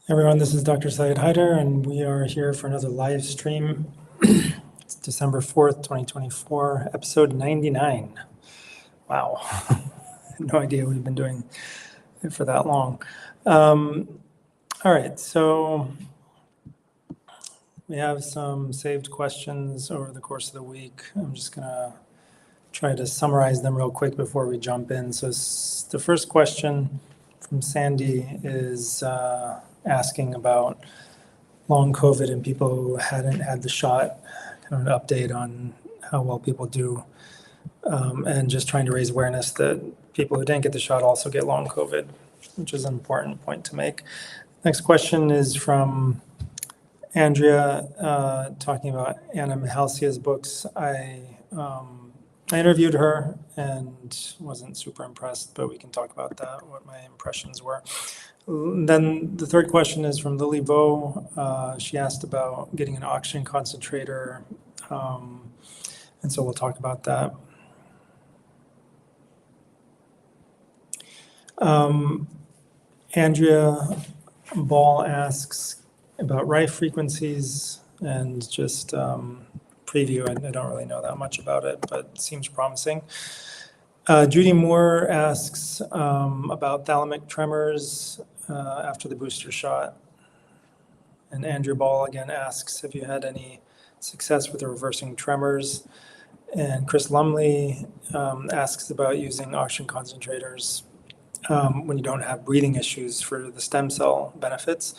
Everyone, this is Dr. Syed Haider, and we are here for another live stream. It's December 4th, 2024, episode 99. Wow. No idea we've been doing it for that long. All right, so we have some saved questions over the course of the week. I'm just going to try to summarize them real quick before we jump in. So the first question from Sandy is asking about long COVID and people who hadn't had the shot, kind of an update on how well people do, and just trying to raise awareness that people who didn't get the shot also get long COVID, which is an important point to make. Next question is from Andrea, talking about Anna Mihalcia's books. I interviewed her and wasn't super impressed, but we can talk about that, what my impressions were. Then the third question is from Lily Vo. She asked about getting an oxygen concentrator, and so we'll talk about that. Andrea Ball asks about rife frequencies and just preview. I don't really know that much about it, but it seems promising. Judy Moore asks about thalamic tremors after the booster shot. And Andrew Ball again asks, have you had any success with reversing tremors? And Chris Lumley asks about using oxygen concentrators when you don't have breathing issues for the stem cell benefits.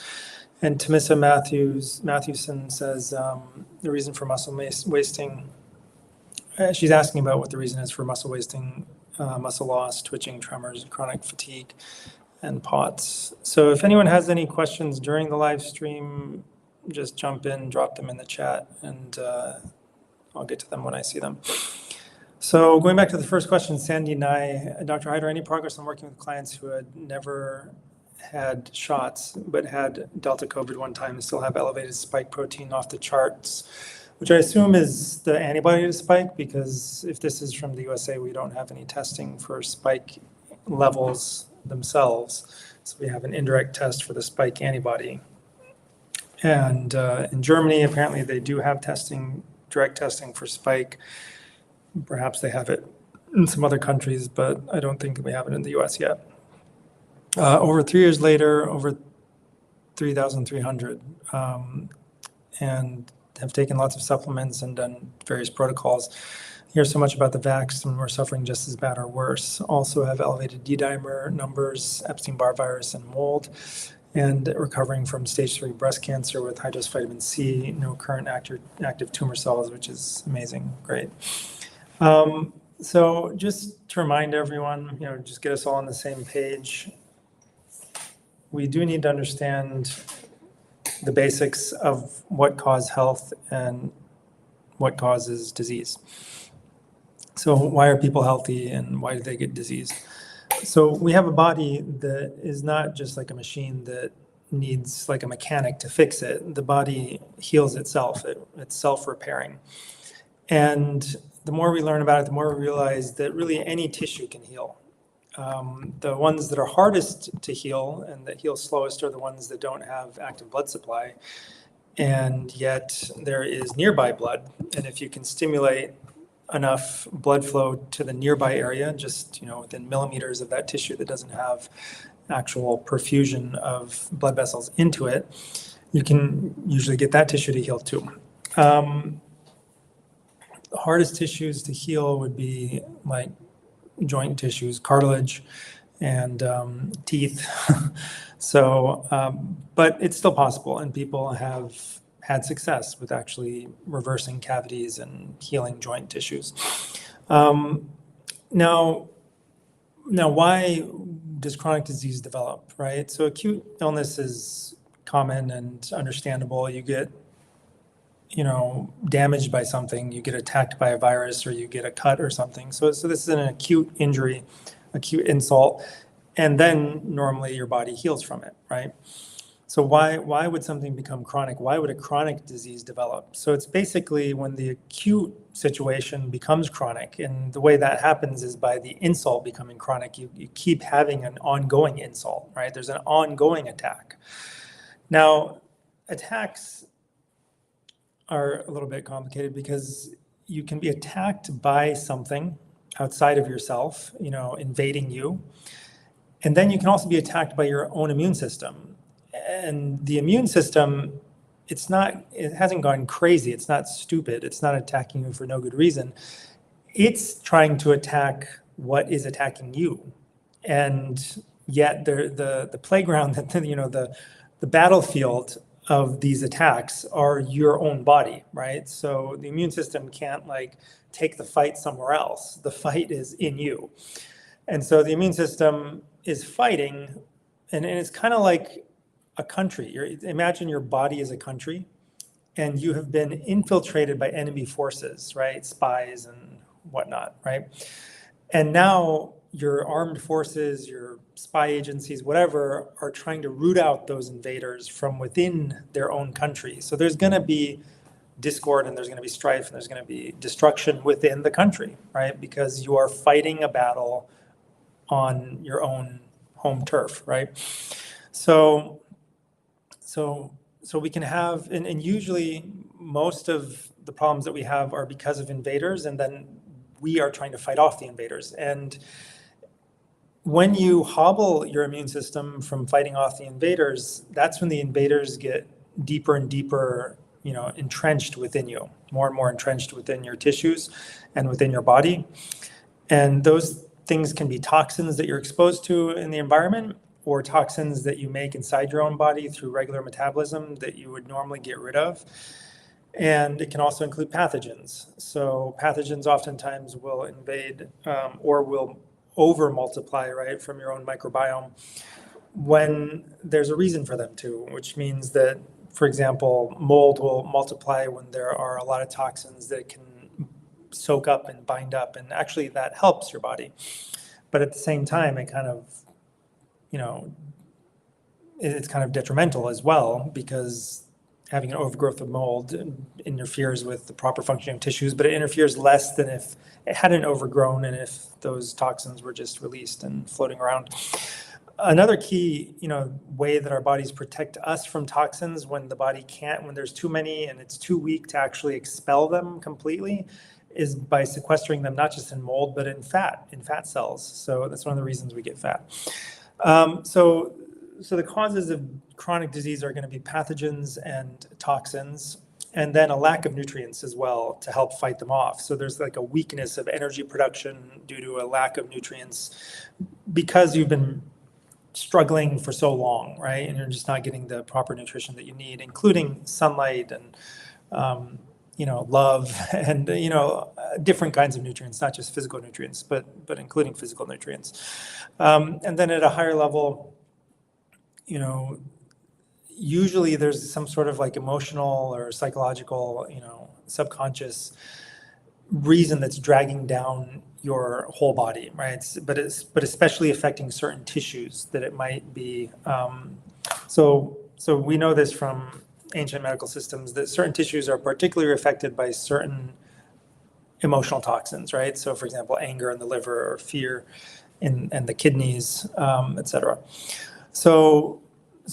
And Tamissa Matthewson says the reason for muscle wasting, she's asking about what the reason is for muscle wasting, muscle loss, twitching, tremors, chronic fatigue, and POTS. So if anyone has any questions during the live stream, just jump in, drop them in the chat, and I'll get to them when I see them. So going back to the first question, Sandy and I, Dr. Haider, any progress on working with clients who had never had shots but had Delta COVID one time and still have elevated spike protein off the charts, which I assume is the antibody to spike, because if this is from the USA, we don't have any testing for spike levels themselves. So we have an indirect test for the spike antibody. And in Germany, apparently they do have testing, direct testing for spike. Perhaps they have it in some other countries, but I don't think we have it in the US yet. Over 3 years later, over 3,300, and have taken lots of supplements and done various protocols. Hear so much about the vax, and we're suffering just as bad or worse. Also have elevated D-dimer numbers, Epstein-Barr virus, and mold, and recovering from stage 3 breast cancer with high-dose vitamin C, no current active tumor cells, which is amazing, great. So just to remind everyone, just get us all on the same page. We do need to understand the basics of what causes health and what causes disease. So why are people healthy and why do they get disease? So we have a body that is not just like a machine that needs like a mechanic to fix it. The body heals itself. It's self-repairing. And the more we learn about it, the more we realize that really any tissue can heal. The ones that are hardest to heal and that heal slowest are the ones that don't have active blood supply. And yet there is nearby blood. And if you can stimulate enough blood flow to the nearby area, just within millimeters of that tissue that doesn't have actual perfusion of blood vessels into it, you can usually get that tissue to heal too. The hardest tissues to heal would be like joint tissues, cartilage, and teeth. So, but it's still possible, and people have had success with actually reversing cavities and healing joint tissues. Now, why does chronic disease develop, right? So acute illness is common and understandable. You get damaged by something, you get attacked by a virus, or you get a cut or something. So this is an acute injury, acute insult, and then normally your body heals from it, right? So why would something become chronic? Why would a chronic disease develop? So it's basically when the acute situation becomes chronic, and the way that happens is by the insult becoming chronic. You keep having an ongoing insult, right? There's an ongoing attack. Now, attacks are a little bit complicated because you can be attacked by something outside of yourself, invading you. And then you can also be attacked by your own immune system. And the immune system, it hasn't gone crazy. It's not stupid. It's not attacking you for no good reason. It's trying to attack what is attacking you. And yet the playground, the battlefield of these attacks are your own body, right? So the immune system can't take the fight somewhere else. The fight is in you. And so the immune system is fighting, and it's kind of like a country. Imagine your body is a country, and you have been infiltrated by enemy forces, right? Spies and whatnot, right? And now your armed forces, your spy agencies, whatever, are trying to root out those invaders from within their own country. So there's going to be discord, and there's going to be strife, and there's going to be destruction within the country, right? Because you are fighting a battle on your own home turf, right? So we can have, and usually most of the problems that we have are because of invaders, and then we are trying to fight off the invaders. And when you hobble your immune system from fighting off the invaders, that's when the invaders get deeper and deeper, entrenched within you, more and more entrenched within your tissues and within your body. And those things can be toxins that you're exposed to in the environment, or toxins that you make inside your own body through regular metabolism that you would normally get rid of. And it can also include pathogens. So pathogens oftentimes will invade or will over multiply, right, from your own microbiome when there's a reason for them to, which means that, for example, mold will multiply when there are a lot of toxins that can soak up and bind up, and actually that helps your body. But at the same time, it kind of, it's kind of detrimental as well, because having an overgrowth of mold interferes with the proper functioning of tissues, but it interferes less than if it hadn't overgrown and if those toxins were just released and floating around. Another key, way that our bodies protect us from toxins when the body can't, when there's too many and it's too weak to actually expel them completely, is by sequestering them not just in mold, but in fat cells. So that's one of the reasons we get fat. So the causes of chronic disease are going to be pathogens and toxins, and then a lack of nutrients as well to help fight them off. So there's a weakness of energy production due to a lack of nutrients because you've been struggling for so long, right? And you're just not getting the proper nutrition that you need, including sunlight and, love and, different kinds of nutrients, not just physical nutrients, but including physical nutrients. And then at a higher level, usually there's some sort of emotional or psychological, subconscious reason that's dragging down your whole body, right? But especially affecting certain tissues that it might be. So we know this from ancient medical systems that certain tissues are particularly affected by certain emotional toxins, right? So for example, anger in the liver, or fear and the kidneys, et cetera. So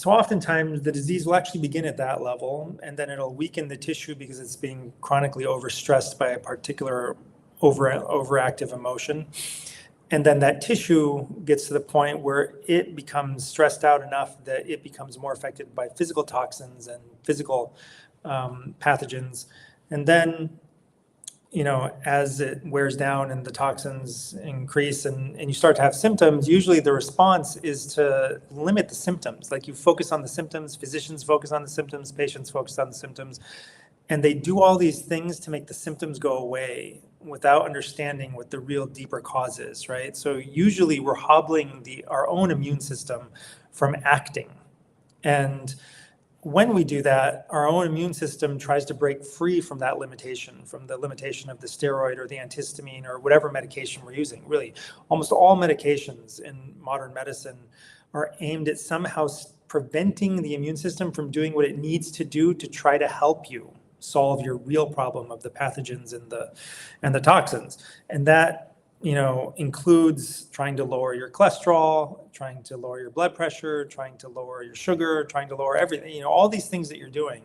oftentimes the disease will actually begin at that level, and then it'll weaken the tissue because it's being chronically overstressed by a particular overactive emotion. And then that tissue gets to the point where it becomes stressed out enough that it becomes more affected by physical toxins and physical pathogens. And then, as it wears down and the toxins increase and you start to have symptoms, usually the response is to limit the symptoms. You focus on the symptoms, physicians focus on the symptoms, patients focus on the symptoms, and they do all these things to make the symptoms go away without understanding what the real deeper cause is, right? So usually we're hobbling our own immune system from acting. And when we do that, our own immune system tries to break free from that limitation, from the limitation of the steroid or the antihistamine or whatever medication we're using. Really, almost all medications in modern medicine are aimed at somehow preventing the immune system from doing what it needs to do to try to help you solve your real problem of the pathogens and the toxins. And that includes trying to lower your cholesterol, trying to lower your blood pressure, trying to lower your sugar, trying to lower everything, all these things that you're doing.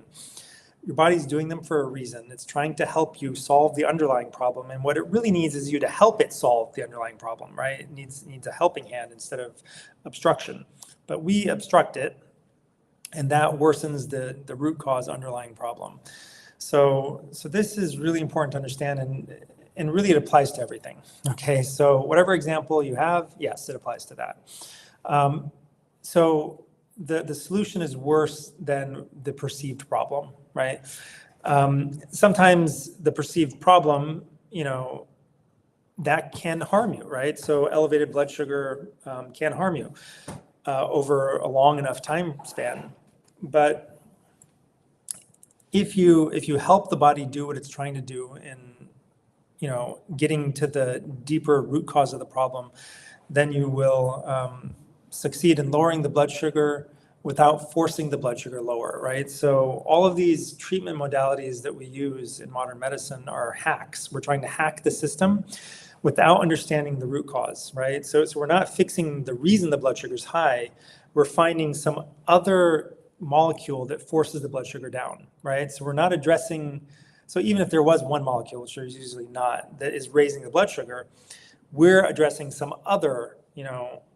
Your body's doing them for a reason. It's trying to help you solve the underlying problem. And what it really needs is you to help it solve the underlying problem, right? It needs a helping hand instead of obstruction. But we obstruct it, and that worsens the root cause underlying problem. So this is really important to understand, and really it applies to everything. Okay, so whatever example you have, yes, it applies to that. So the solution is worse than the perceived problem, right? Sometimes the perceived problem, that can harm you, right? So elevated blood sugar can harm you over a long enough time span. But if you help the body do what it's trying to do in getting to the deeper root cause of the problem, then you will succeed in lowering the blood sugar without forcing the blood sugar lower, right? So all of these treatment modalities that we use in modern medicine are hacks. We're trying to hack the system without understanding the root cause, right? So we're not fixing the reason the blood sugar is high. We're finding some other molecule that forces the blood sugar down, right? So we're not addressing, so even if there was one molecule, which there's usually not, that is raising the blood sugar, we're addressing some other,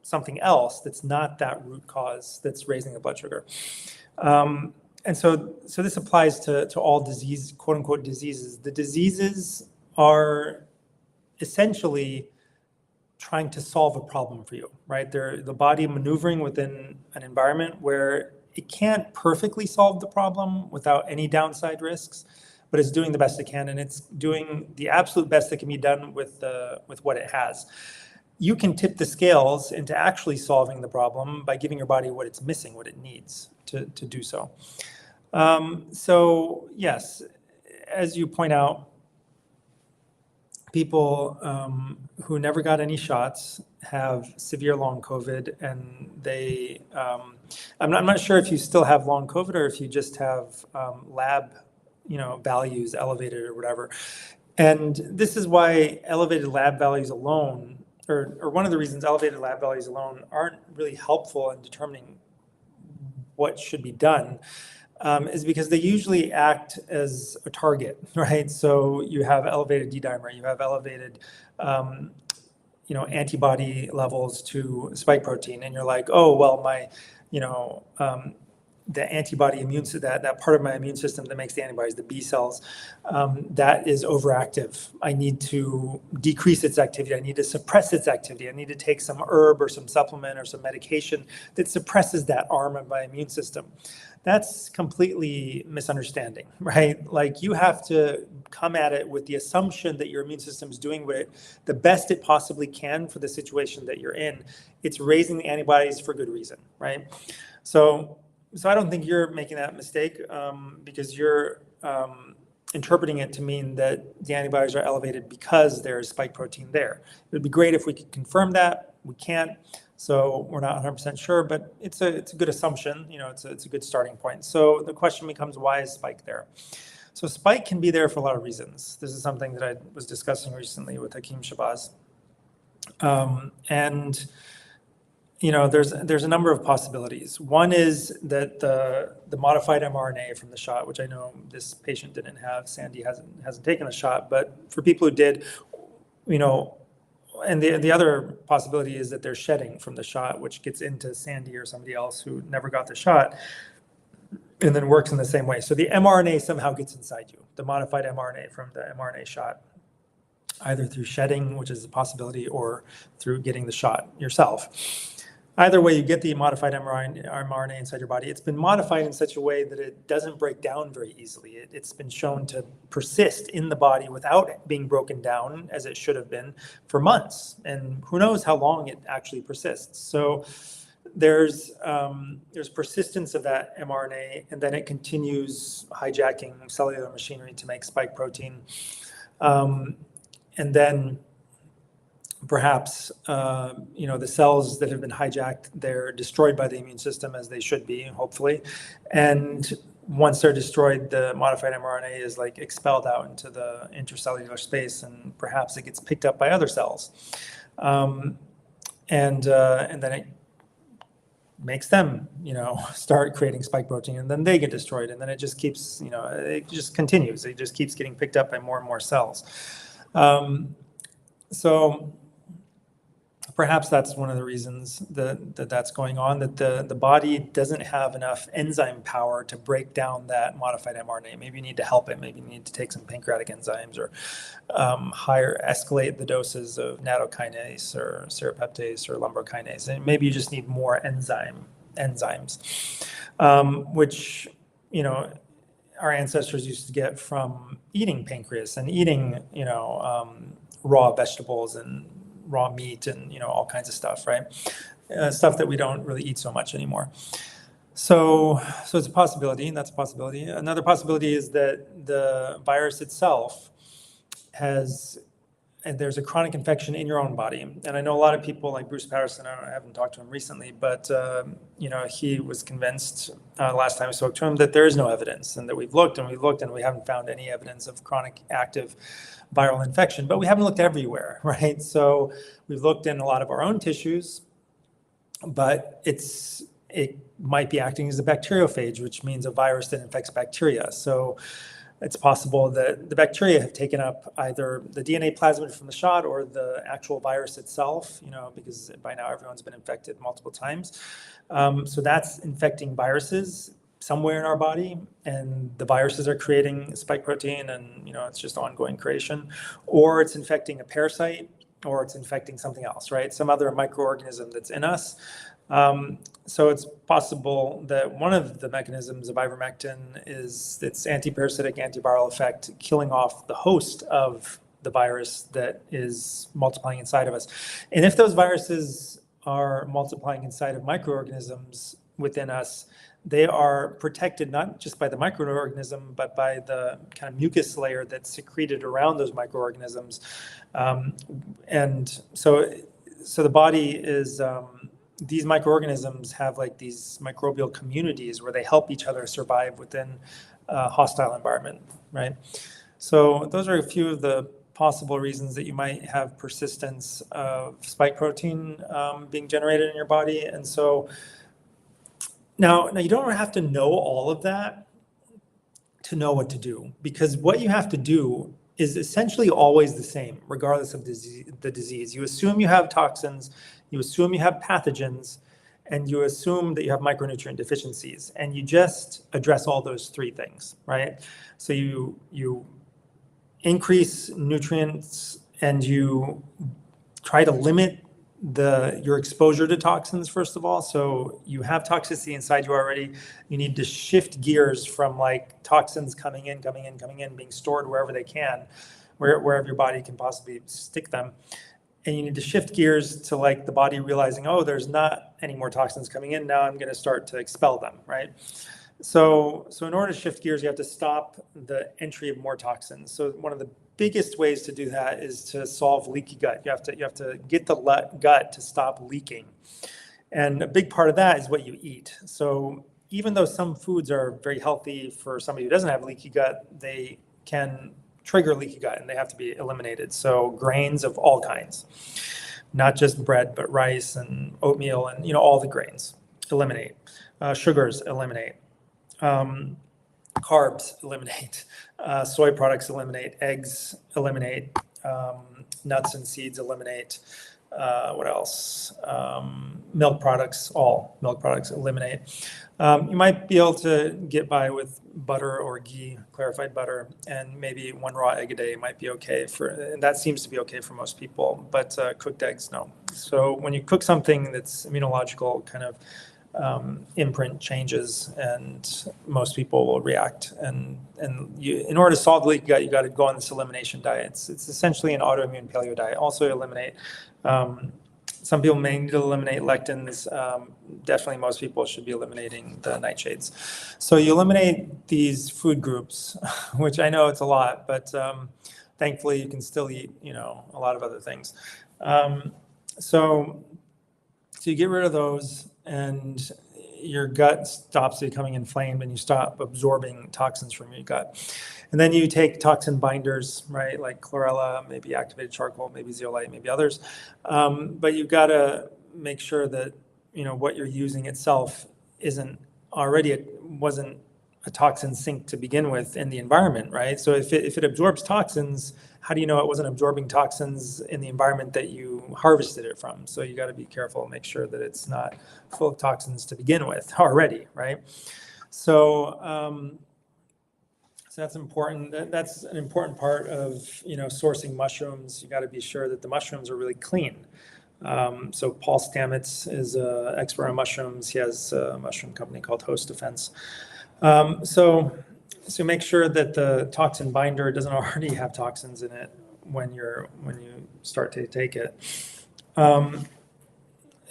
something else that's not that root cause that's raising the blood sugar. And so this applies to all disease, quote unquote diseases. The diseases are essentially trying to solve a problem for you, right? They're the body maneuvering within an environment where it can't perfectly solve the problem without any downside risks, but it's doing the best it can, and it's doing the absolute best that can be done with what it has. You can tip the scales into actually solving the problem by giving your body what it's missing, what it needs to do so. So yes, as you point out, people who never got any shots have severe long COVID, and they, I'm not sure if you still have long COVID or if you just have lab, values elevated or whatever. And this is why elevated lab values alone, or one of the reasons elevated lab values alone aren't really helpful in determining what should be done, is because they usually act as a target, right? So you have elevated D-dimer, you have elevated, antibody levels to spike protein, and you're like, oh, well, my, the antibody immune, that part of my immune system that makes the antibodies, the B cells, that is overactive. I need to decrease its activity. I need to suppress its activity. I need to take some herb or some supplement or some medication that suppresses that arm of my immune system. That's completely misunderstanding, right? Like, you have to come at it with the assumption that your immune system is doing the best it possibly can for the situation that you're in. It's raising the antibodies for good reason, right? So I don't think you're making that mistake because you're interpreting it to mean that the antibodies are elevated because there's spike protein there. It would be great if we could confirm that. We can't, so we're not 100% sure, but it's a good assumption. It's a good starting point. So the question becomes, why is spike there? So spike can be there for a lot of reasons. This is something that I was discussing recently with Hakeem Shabazz. There's a number of possibilities. One is that the modified mRNA from the shot, which I know this patient didn't have, Sandy hasn't taken the shot, but for people who did, and the other possibility is that they're shedding from the shot, which gets into Sandy or somebody else who never got the shot, and then works in the same way. So the mRNA somehow gets inside you, the modified mRNA from the mRNA shot, either through shedding, which is a possibility, or through getting the shot yourself. Either way, you get the modified mRNA inside your body. It's been modified in such a way that it doesn't break down very easily. It's been shown to persist in the body without being broken down, as it should have been, for months. And who knows how long it actually persists. So there's persistence of that mRNA, and then it continues hijacking cellular machinery to make spike protein. And then perhaps, the cells that have been hijacked, they're destroyed by the immune system, as they should be, hopefully. And once they're destroyed, the modified mRNA is like expelled out into the intercellular space, and perhaps it gets picked up by other cells. And then it makes them, start creating spike protein, and then they get destroyed, and then it just keeps, it just continues. It just keeps getting picked up by more and more cells. So perhaps that's one of the reasons that's going on, that the body doesn't have enough enzyme power to break down that modified mRNA. Maybe you need to help it. Maybe you need to take some pancreatic enzymes, or escalate the doses of nattokinase or serrapeptase or lumbrokinase. And maybe you just need more enzymes, which, our ancestors used to get from eating pancreas and eating, raw vegetables and raw meat and all kinds of stuff, right? Stuff that we don't really eat so much anymore. So it's a possibility, and that's a possibility. Another possibility is that the virus itself there's a chronic infection in your own body. And I know a lot of people, like Bruce Patterson, I haven't talked to him recently, but he was convinced last time I spoke to him that there is no evidence, and that we've looked and we haven't found any evidence of chronic active viral infection. But we haven't looked everywhere, right? So we've looked in a lot of our own tissues, but it might be acting as a bacteriophage, which means a virus that infects bacteria. So it's possible that the bacteria have taken up either the DNA plasmid from the shot or the actual virus itself, because by now everyone's been infected multiple times. So that's infecting viruses somewhere in our body, and the viruses are creating spike protein, and it's just ongoing creation, or it's infecting a parasite, or it's infecting something else, right? Some other microorganism that's in us. So it's possible that one of the mechanisms of ivermectin is its anti-parasitic, antiviral effect, killing off the host of the virus that is multiplying inside of us. And if those viruses are multiplying inside of microorganisms within us, they are protected not just by the microorganism, but by the kind of mucus layer that's secreted around those microorganisms. And so the body is... these microorganisms have like these microbial communities where they help each other survive within a hostile environment, right? So those are a few of the possible reasons that you might have persistence of spike protein being generated in your body. And so now you don't have to know all of that to know what to do, because what you have to do is essentially always the same, regardless of the disease. You assume you have toxins, you assume you have pathogens, and you assume that you have micronutrient deficiencies, and you just address all those three things, right? So you increase nutrients, and you try to limit your exposure to toxins, first of all. So you have toxicity inside you already. You need to shift gears from like toxins coming in, being stored wherever they can, wherever your body can possibly stick them. And you need to shift gears to like the body realizing, oh, there's not any more toxins coming in. Now I'm going to start to expel them, right? So in order to shift gears, you have to stop the entry of more toxins. So one of the biggest ways to do that is to solve leaky gut. You have to get the gut to stop leaking. And a big part of that is what you eat. So even though some foods are very healthy for somebody who doesn't have leaky gut, they can trigger leaky gut, and they have to be eliminated. So grains of all kinds, not just bread, but rice and oatmeal and all the grains, eliminate. Sugars, eliminate. Carbs, eliminate. Soy products, eliminate. Eggs, eliminate. Nuts and seeds, eliminate. What else? Milk products, all milk products, eliminate. You might be able to get by with butter or ghee, clarified butter, and maybe one raw egg a day might be okay and that seems to be okay for most people, but cooked eggs, no. So when you cook something that's immunological kind of imprint changes, and most people will react. And in order to solve the leaky gut, you got to go on this elimination diet. It's essentially an autoimmune paleo diet. Also eliminate. Some people may need to eliminate lectins. Definitely most people should be eliminating the nightshades. So you eliminate these food groups, which I know it's a lot, but thankfully you can still eat, a lot of other things. So you get rid of those, and your gut stops becoming inflamed, and you stop absorbing toxins from your gut. And then you take toxin binders, right, like chlorella, maybe activated charcoal, maybe zeolite, maybe others. But you've got to make sure that what you're using itself wasn't a toxin sink to begin with in the environment, right? So if it absorbs toxins, how do you know it wasn't absorbing toxins in the environment that you harvested it from? So you got to be careful, make sure that it's not full of toxins to begin with already, right? So that's important. That's an important part of sourcing mushrooms. You got to be sure that the mushrooms are really clean. So Paul Stamets is an expert on mushrooms. He has a mushroom company called Host Defense. So make sure that the toxin binder doesn't already have toxins in it when you start to take it. And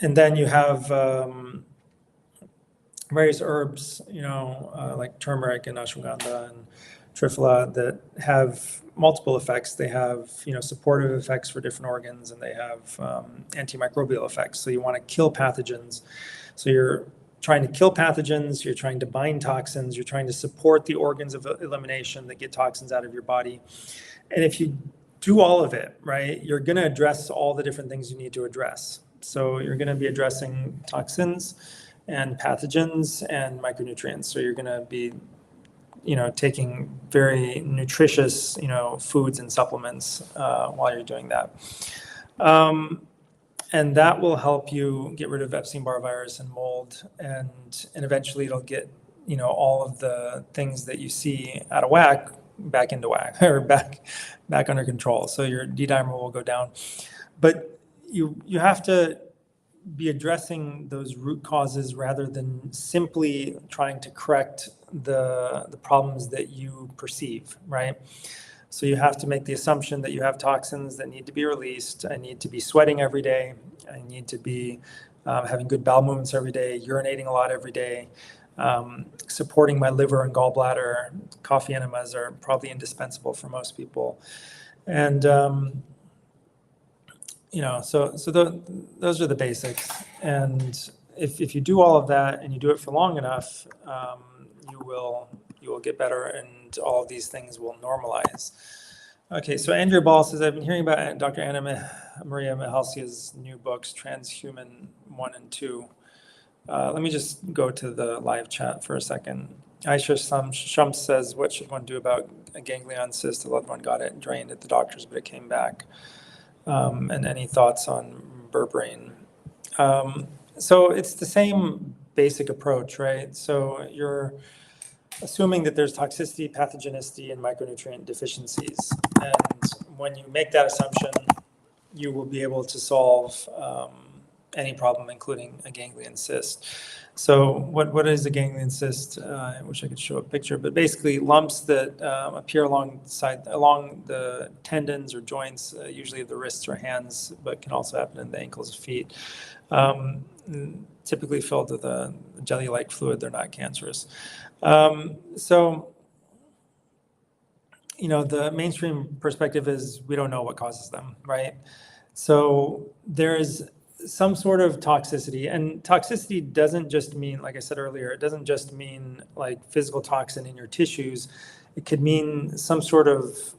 then you have various herbs, like turmeric and ashwagandha and triphala that have multiple effects. They have, supportive effects for different organs, and they have antimicrobial effects. So you want to kill pathogens. So you're trying to kill pathogens, you're trying to bind toxins, you're trying to support the organs of elimination that get toxins out of your body. And if you do all of it, right, you're going to address all the different things you need to address. So you're going to be addressing toxins and pathogens and micronutrients. So you're going to be taking very nutritious, foods and supplements while you're doing that. And that will help you get rid of Epstein-Barr virus and mold, and eventually it'll get, all of the things that you see out of whack back into whack, or back under control. So your D-dimer will go down. But you have to be addressing those root causes rather than simply trying to correct the problems that you perceive, right? So you have to make the assumption that you have toxins that need to be released. I need to be sweating every day. I need to be having good bowel movements every day, urinating a lot every day, supporting my liver and gallbladder. Coffee enemas are probably indispensable for most people. And, those are the basics. And if you do all of that and you do it for long enough, you will get better, and all of these things will normalize. Okay, so Andrea Ball says, I've been hearing about Dr. Anna Maria Mahalskia's new books, Transhuman 1 and 2. Let me just go to the live chat for a second. Aisha Shum says, what should one do about a ganglion cyst? A loved one got it drained at the doctor's, but it came back. And any thoughts on berberine? So it's the same basic approach, right? So you're assuming that there's toxicity, pathogenicity, and micronutrient deficiencies. And when you make that assumption, you will be able to solve any problem, including a ganglion cyst. So what is a ganglion cyst? I wish I could show a picture, but basically lumps that appear along the tendons or joints, usually of the wrists or hands, but can also happen in the ankles or feet. Typically filled with a jelly-like fluid. They're not cancerous. The mainstream perspective is we don't know what causes them, right? So there's some sort of toxicity, and toxicity doesn't just mean, like I said earlier, it doesn't just mean like physical toxin in your tissues. It could mean some sort of,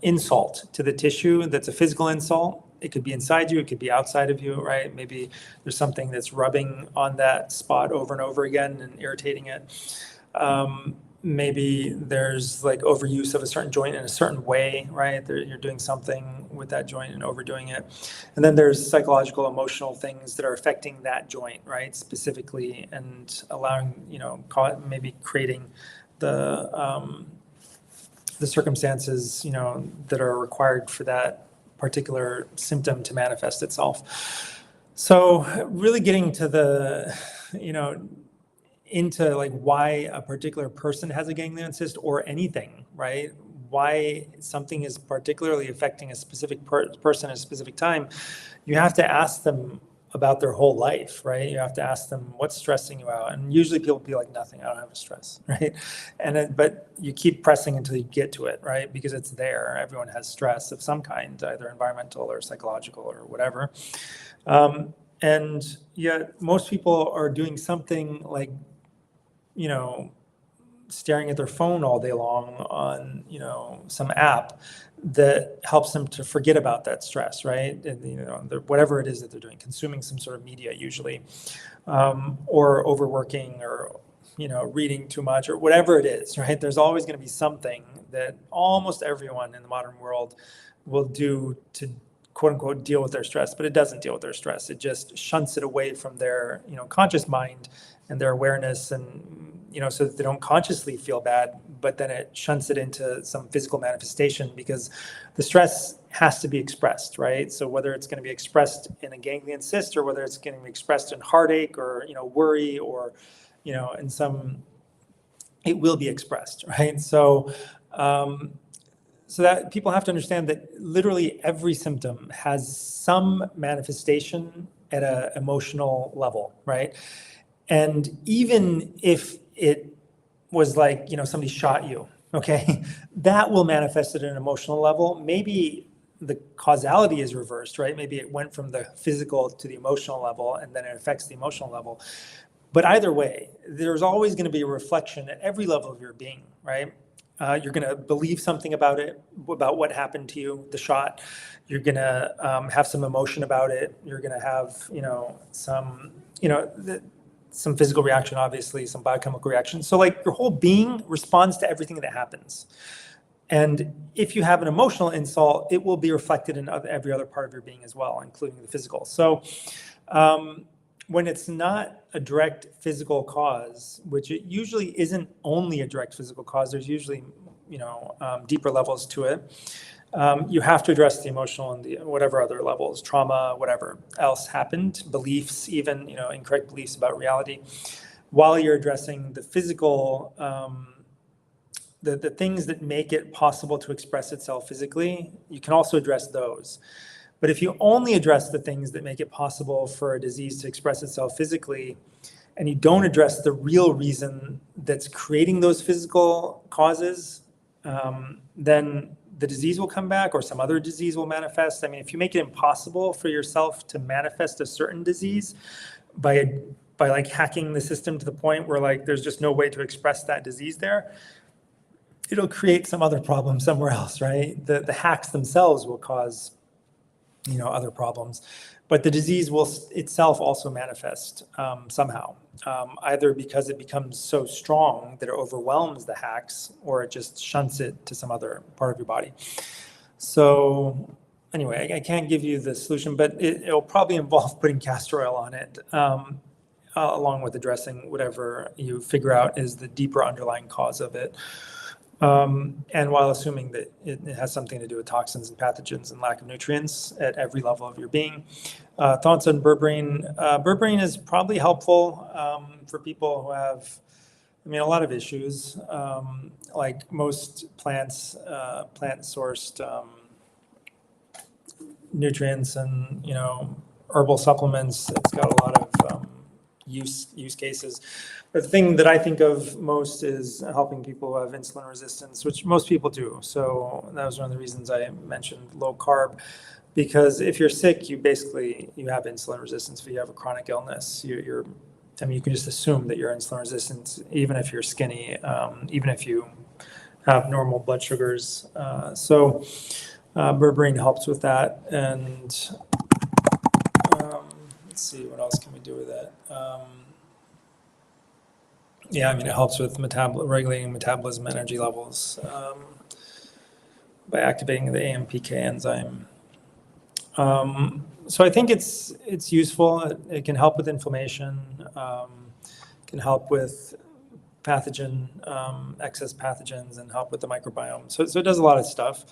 insult to the tissue that's a physical insult. It could be inside you, it could be outside of you, right? Maybe there's something that's rubbing on that spot over and over again and irritating it. Maybe there's like overuse of a certain joint in a certain way, right? You're doing something with that joint and overdoing it. And then there's psychological, emotional things that are affecting that joint, right? Specifically, and allowing, maybe creating the circumstances, that are required for that particular symptom to manifest itself. So really getting to the, into like why a particular person has a ganglion cyst or anything, right? Why something is particularly affecting a specific person at a specific time, you have to ask them about their whole life, right? You have to ask them, what's stressing you out? And usually people be like, nothing, I don't have a stress, right? But you keep pressing until you get to it, right? Because it's there. Everyone has stress of some kind, either environmental or psychological or whatever. And yet most people are doing something like, staring at their phone all day long on, some app that helps them to forget about that stress, right? And, whatever it is that they're doing, consuming some sort of media usually, or overworking, or, reading too much, or whatever it is, right? There's always going to be something that almost everyone in the modern world will do to quote unquote deal with their stress, but it doesn't deal with their stress. It just shunts it away from their, conscious mind and their awareness, and, so that they don't consciously feel bad, but then it shunts it into some physical manifestation, because the stress has to be expressed, right? So whether it's going to be expressed in a ganglion cyst, or whether it's going to be expressed in heartache, or, worry, or, in some, it will be expressed, right? So that people have to understand that literally every symptom has some manifestation at an emotional level, right? And even if it was like, somebody shot you, okay, that will manifest at an emotional level. Maybe the causality is reversed, right? Maybe it went from the physical to the emotional level, and then it affects the emotional level. But either way, there's always going to be a reflection at every level of your being, right? You're going to believe something about it, about what happened to you, the shot. You're going to have some emotion about it. You're going to have, some physical reaction, obviously, some biochemical reaction. So like your whole being responds to everything that happens. And if you have an emotional insult, it will be reflected in every other part of your being as well, including the physical. So when it's not a direct physical cause, which it usually isn't only a direct physical cause, there's usually, deeper levels to it. You have to address the emotional and the whatever other levels, trauma, whatever else happened, beliefs, even, incorrect beliefs about reality, while you're addressing the physical, the things that make it possible to express itself physically. You can also address those. But if you only address the things that make it possible for a disease to express itself physically, and you don't address the real reason that's creating those physical causes, then the disease will come back, or some other disease will manifest. I mean, if you make it impossible for yourself to manifest a certain disease by like hacking the system to the point where like there's just no way to express that disease there, it'll create some other problem somewhere else, right? The hacks themselves will cause other problems, but the disease will itself also manifest somehow, either because it becomes so strong that it overwhelms the hacks, or it just shunts it to some other part of your body. So anyway, I can't give you the solution, but it'll probably involve putting castor oil on it, along with addressing whatever you figure out is the deeper underlying cause of it. And while assuming that it has something to do with toxins and pathogens and lack of nutrients at every level of your being. Thoughts on berberine? Berberine is probably helpful for people who have, a lot of issues. Like most plants, plant-sourced nutrients and, herbal supplements, it's got a lot of use cases. But the thing that I think of most is helping people who have insulin resistance, which most people do. So that was one of the reasons I mentioned low carb, because if you're sick, you have insulin resistance. If you have a chronic illness, you can just assume that you're insulin resistant, even if you're skinny, even if you have normal blood sugars. So berberine helps with that. And let's see, what else can we do with it? It helps with regulating metabolism, energy levels, by activating the AMPK enzyme. So I think it's useful. It can help with inflammation, can help with pathogen, excess pathogens, and help with the microbiome. So it does a lot of stuff.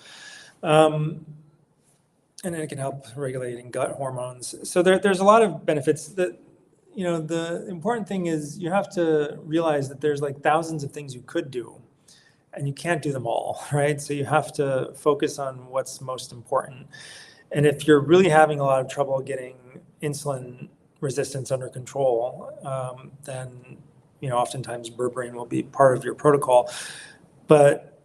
And then it can help regulating gut hormones. So there's a lot of benefits. That the important thing is you have to realize that there's like thousands of things you could do, and you can't do them all, right? So you have to focus on what's most important. And if you're really having a lot of trouble getting insulin resistance under control, then oftentimes berberine will be part of your protocol. But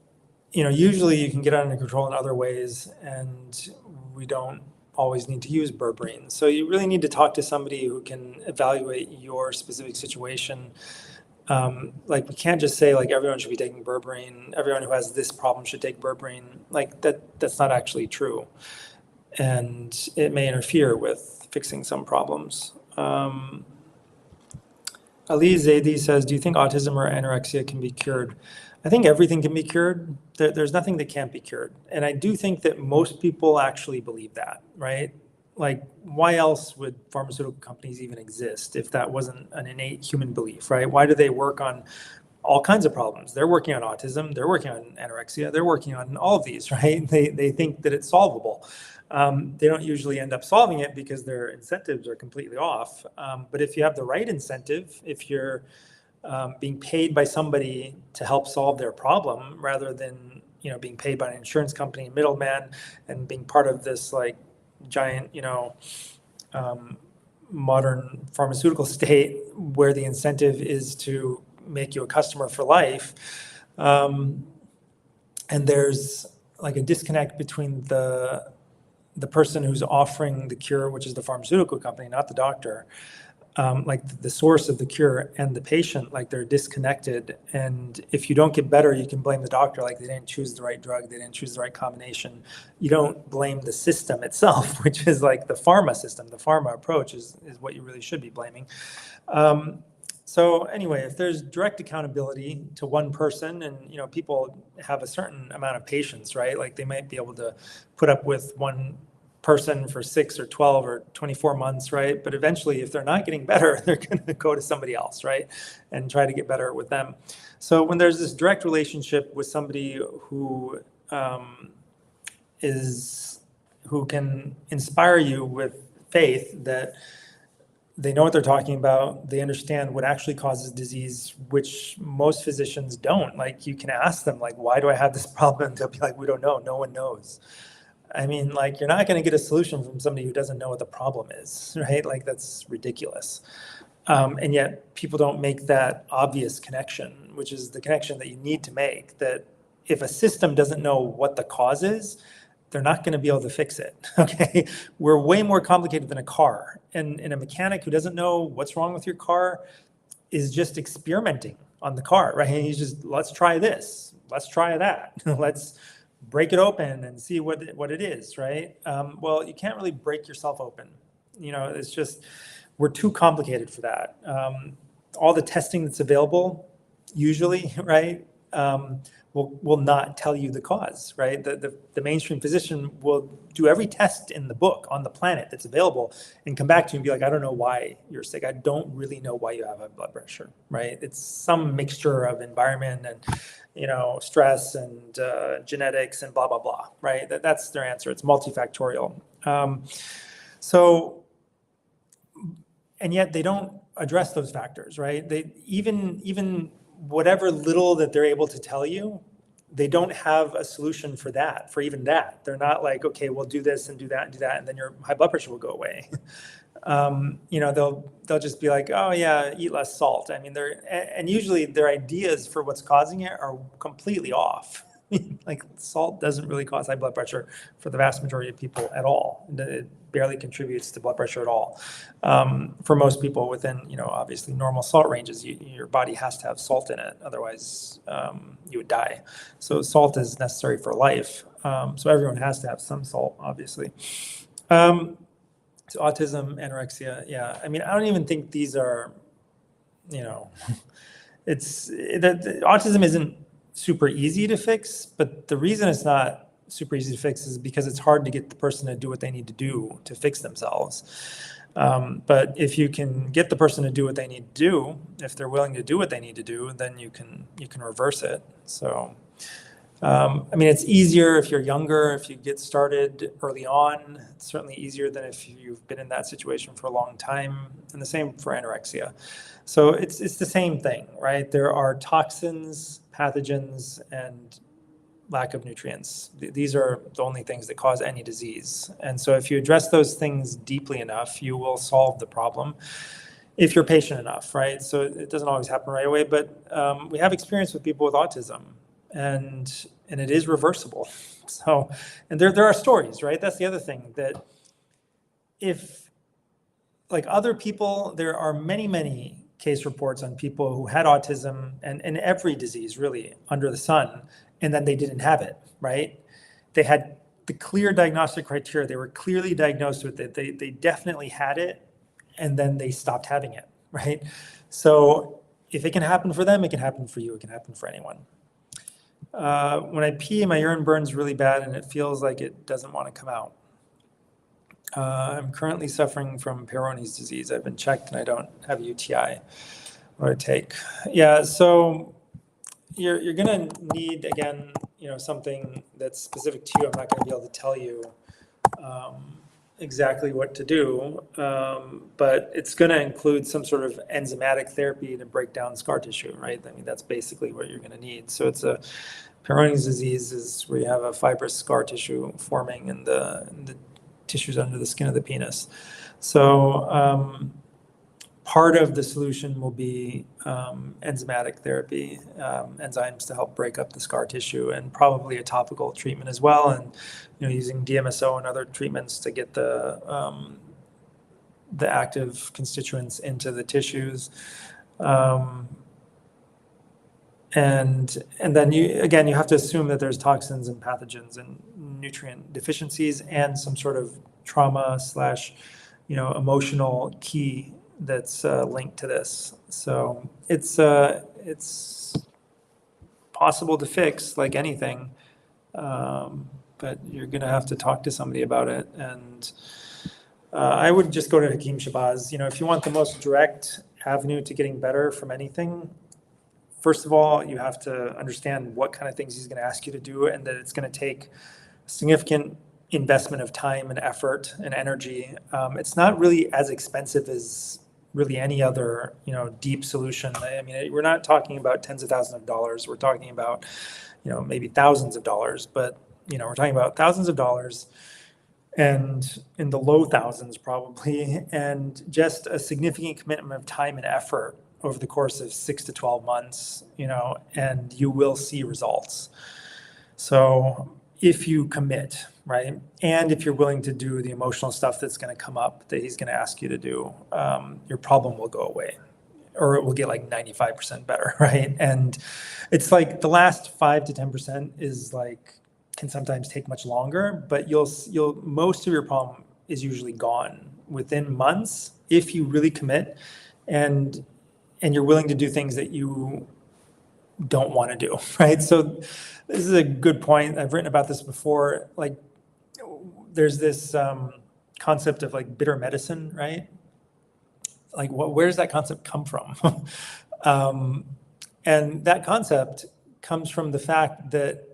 usually you can get it under control in other ways, and we don't always need to use berberine. So you really need to talk to somebody who can evaluate your specific situation. Like, we can't just say like everyone should be taking berberine, everyone who has this problem should take berberine. Like that's not actually true, and it may interfere with fixing some problems. Ali Zaidi says, do you think autism or anorexia can be cured? I think everything can be cured. There's nothing that can't be cured. And I do think that most people actually believe that, right? Like, why else would pharmaceutical companies even exist if that wasn't an innate human belief, right? Why do they work on all kinds of problems? They're working on autism, they're working on anorexia, they're working on all of these, right? They think that it's solvable. They don't usually end up solving it because their incentives are completely off. But if you have the right incentive, if you're being paid by somebody to help solve their problem, rather than being paid by an insurance company, middleman, and being part of this like giant modern pharmaceutical state where the incentive is to make you a customer for life, and there's like a disconnect between the person who's offering the cure, which is the pharmaceutical company, not the doctor, like the source of the cure, and the patient, like they're disconnected. And if you don't get better, you can blame the doctor, like they didn't choose the right drug, they didn't choose the right combination. You don't blame the system itself, which is like the pharma system. The pharma approach is what you really should be blaming. So anyway, if there's direct accountability to one person, and people have a certain amount of patience, right? Like they might be able to put up with one person for 6 or 12 or 24 months, right? But eventually, if they're not getting better, they're going to go to somebody else, right? And try to get better with them. So when there's this direct relationship with somebody who who can inspire you with faith that they know what they're talking about, they understand what actually causes disease, which most physicians don't. Like, you can ask them, like, why do I have this problem? And they'll be like, we don't know. No one knows. I mean, like, you're not going to get a solution from somebody who doesn't know what the problem is, right? Like, that's ridiculous. And yet people don't make that obvious connection, which is the connection that you need to make, that if a system doesn't know what the cause is, they're not going to be able to fix it, okay? We're way more complicated than a car. And a mechanic who doesn't know what's wrong with your car is just experimenting on the car, right? And he's just, let's try this, let's try that, let's break it open and see what it is, right? Well, you can't really break yourself open. It's just, we're too complicated for that. All the testing that's available, usually, right, will not tell you the cause, right? The mainstream physician will do every test in the book on the planet that's available and come back to you and be like, I don't know why you're sick. I don't really know why you have high blood pressure, right? It's some mixture of environment and, stress and genetics and blah, blah, blah, right? That's their answer. It's multifactorial. And yet they don't address those factors, right? They even whatever little that they're able to tell you, they don't have a solution for that, for even that. They're not like, okay, we'll do this and do that and do that, and then your high blood pressure will go away. They'll just be like, oh yeah, eat less salt. I mean, and usually their ideas for what's causing it are completely off. Like, salt doesn't really cause high blood pressure for the vast majority of people at all. It barely contributes to blood pressure at all. For most people within, obviously normal salt ranges, your body has to have salt in it. Otherwise, you would die. So salt is necessary for life. So everyone has to have some salt, obviously. So autism, anorexia, yeah. I mean, I don't even think these are, autism isn't super easy to fix, but the reason it's not super easy to fix is because it's hard to get the person to do what they need to do to fix themselves. But if you can get the person to do what they need to do, if they're willing to do what they need to do, then you can reverse it. So, I mean, it's easier if you're younger, if you get started early on. It's certainly easier than if you've been in that situation for a long time, and the same for anorexia. So it's the same thing, right? There are toxins, pathogens, and lack of nutrients. These are the only things that cause any disease. And so if you address those things deeply enough, you will solve the problem if you're patient enough, right? So it doesn't always happen right away, but we have experience with people with autism, and it is reversible. So, and there are stories, right? That's the other thing, that if, like other people, there are many case reports on people who had autism and every disease really under the sun, and then they didn't have it, right? They had the clear diagnostic criteria. They were clearly diagnosed with it. They definitely had it, and then they stopped having it, right? So if it can happen for them, it can happen for you. It can happen for anyone. When I pee, my urine burns really bad, and it feels like it doesn't want to come out. I'm currently suffering from Peyronie's disease. I've been checked, and I don't have a UTI. What do I take? Yeah, so you're going to need, again, something that's specific to you. I'm not going to be able to tell you exactly what to do, but it's going to include some sort of enzymatic therapy to break down scar tissue, right? I mean, that's basically what you're going to need. So it's Peyronie's disease is where you have a fibrous scar tissue forming in the tissues under the skin of the penis. So part of the solution will be enzymatic therapy, enzymes to help break up the scar tissue, and probably a topical treatment as well, and using DMSO and other treatments to get the active constituents into the tissues. And then you have to assume that there's toxins and pathogens and nutrient deficiencies and some sort of trauma / emotional key that's linked to this. So it's possible to fix, like anything, but you're going to have to talk to somebody about it. And I would just go to Hakeem Shabazz. If you want the most direct avenue to getting better from anything, first of all, you have to understand what kind of things he's going to ask you to do, and that it's going to take significant investment of time and effort and energy. It's not really as expensive as really any other, deep solution. I mean, we're not talking about tens of thousands of dollars. We're talking about, maybe thousands of dollars, but, we're talking about thousands of dollars, and in the low thousands probably, and just a significant commitment of time and effort over the course of 6 to 12 months, and you will see results. So if you commit, right, and if you're willing to do the emotional stuff that's going to come up that he's going to ask you to do, your problem will go away, or it will get like 95% better, right? And it's like the last 5 to 10% is like, can sometimes take much longer, but most of your problem is usually gone within months if you really commit and you're willing to do things that you don't want to do, right? So this is a good point. I've written about this before. Like, there's this concept of like bitter medicine, right? Like, where does that concept come from? And that concept comes from the fact that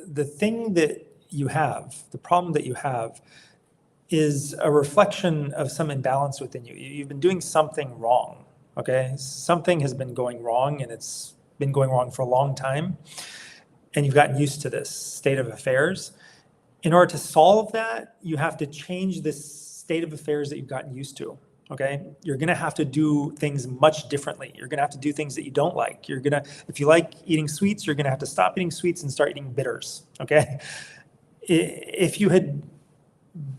the thing that you have, the problem that you have, is a reflection of some imbalance within you. You've been doing something wrong. Okay, something has been going wrong, and it's been going wrong for a long time, and you've gotten used to this state of affairs. In order to solve that, you have to change this state of affairs that you've gotten used to. Okay, you're going to have to do things much differently. You're going to have to do things that you don't like. If you like eating sweets, you're going to have to stop eating sweets and start eating bitters. Okay, if you had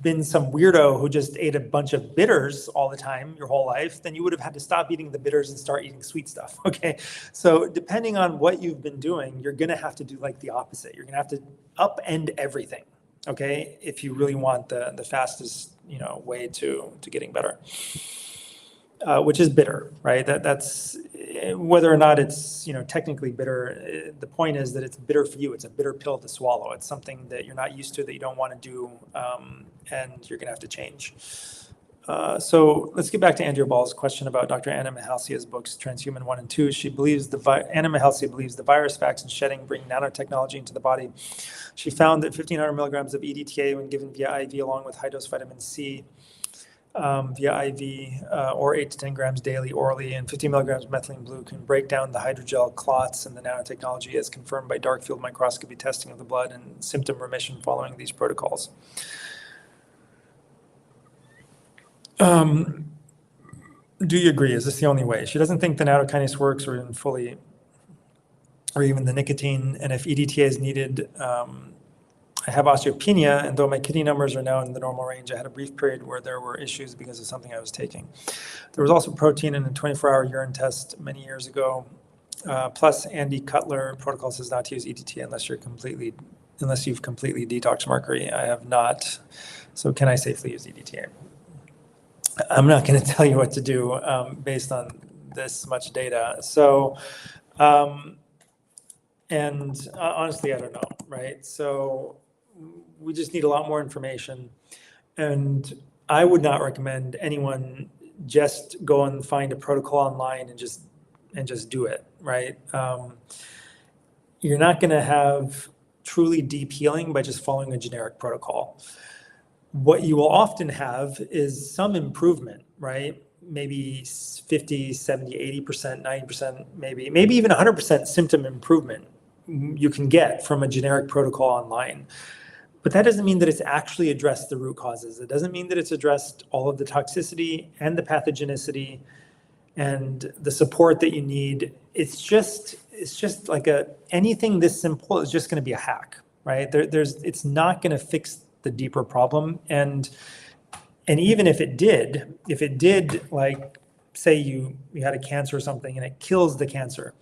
been some weirdo who just ate a bunch of bitters all the time your whole life, then you would have had to stop eating the bitters and start eating sweet stuff. Okay, so depending on what you've been doing, you're going to have to do like the opposite. You're going to have to upend everything. Okay, if you really want the fastest way to getting better, which is bitter, right? That's whether or not it's technically bitter. The point is that it's bitter for you. It's a bitter pill to swallow. It's something that you're not used to, that you don't want to do, and you're gonna have to change. So let's get back to Andrea Ball's question about Dr. Anna Mahalsia's books, Transhuman 1 and 2. Anna Mahalsia believes the virus, vaccine shedding bring nanotechnology into the body. She found that 1,500 milligrams of EDTA when given via IV along with high-dose vitamin C via IV or 8 to 10 grams daily orally, and 50 milligrams of methylene blue can break down the hydrogel clots, and the nanotechnology is confirmed by dark field microscopy testing of the blood and symptom remission following these protocols. Do you agree? Is this the only way? She doesn't think the nattokinase works or even fully, or even the nicotine, and if EDTA is needed. I have osteopenia, and though my kidney numbers are now in the normal range, I had a brief period where there were issues because of something I was taking. There was also protein in a 24-hour urine test many years ago. Plus, Andy Cutler protocol says not to use EDTA unless you've completely detoxed mercury. I have not. So can I safely use EDTA? I'm not going to tell you what to do based on this much data. So, honestly, I don't know, right? So we just need a lot more information. And I would not recommend anyone just go and find a protocol online and just do it, right? You're not going to have truly deep healing by just following a generic protocol. What you will often have is some improvement, right? Maybe 50, 70, 80%, 90%, maybe even 100% symptom improvement you can get from a generic protocol online. But that doesn't mean that it's actually addressed the root causes. It doesn't mean that it's addressed all of the toxicity and the pathogenicity and the support that you need. It's just like anything this simple is just going to be a hack, right? It's not going to fix the deeper problem. And even if it did, like say you had a cancer or something and it kills the cancer,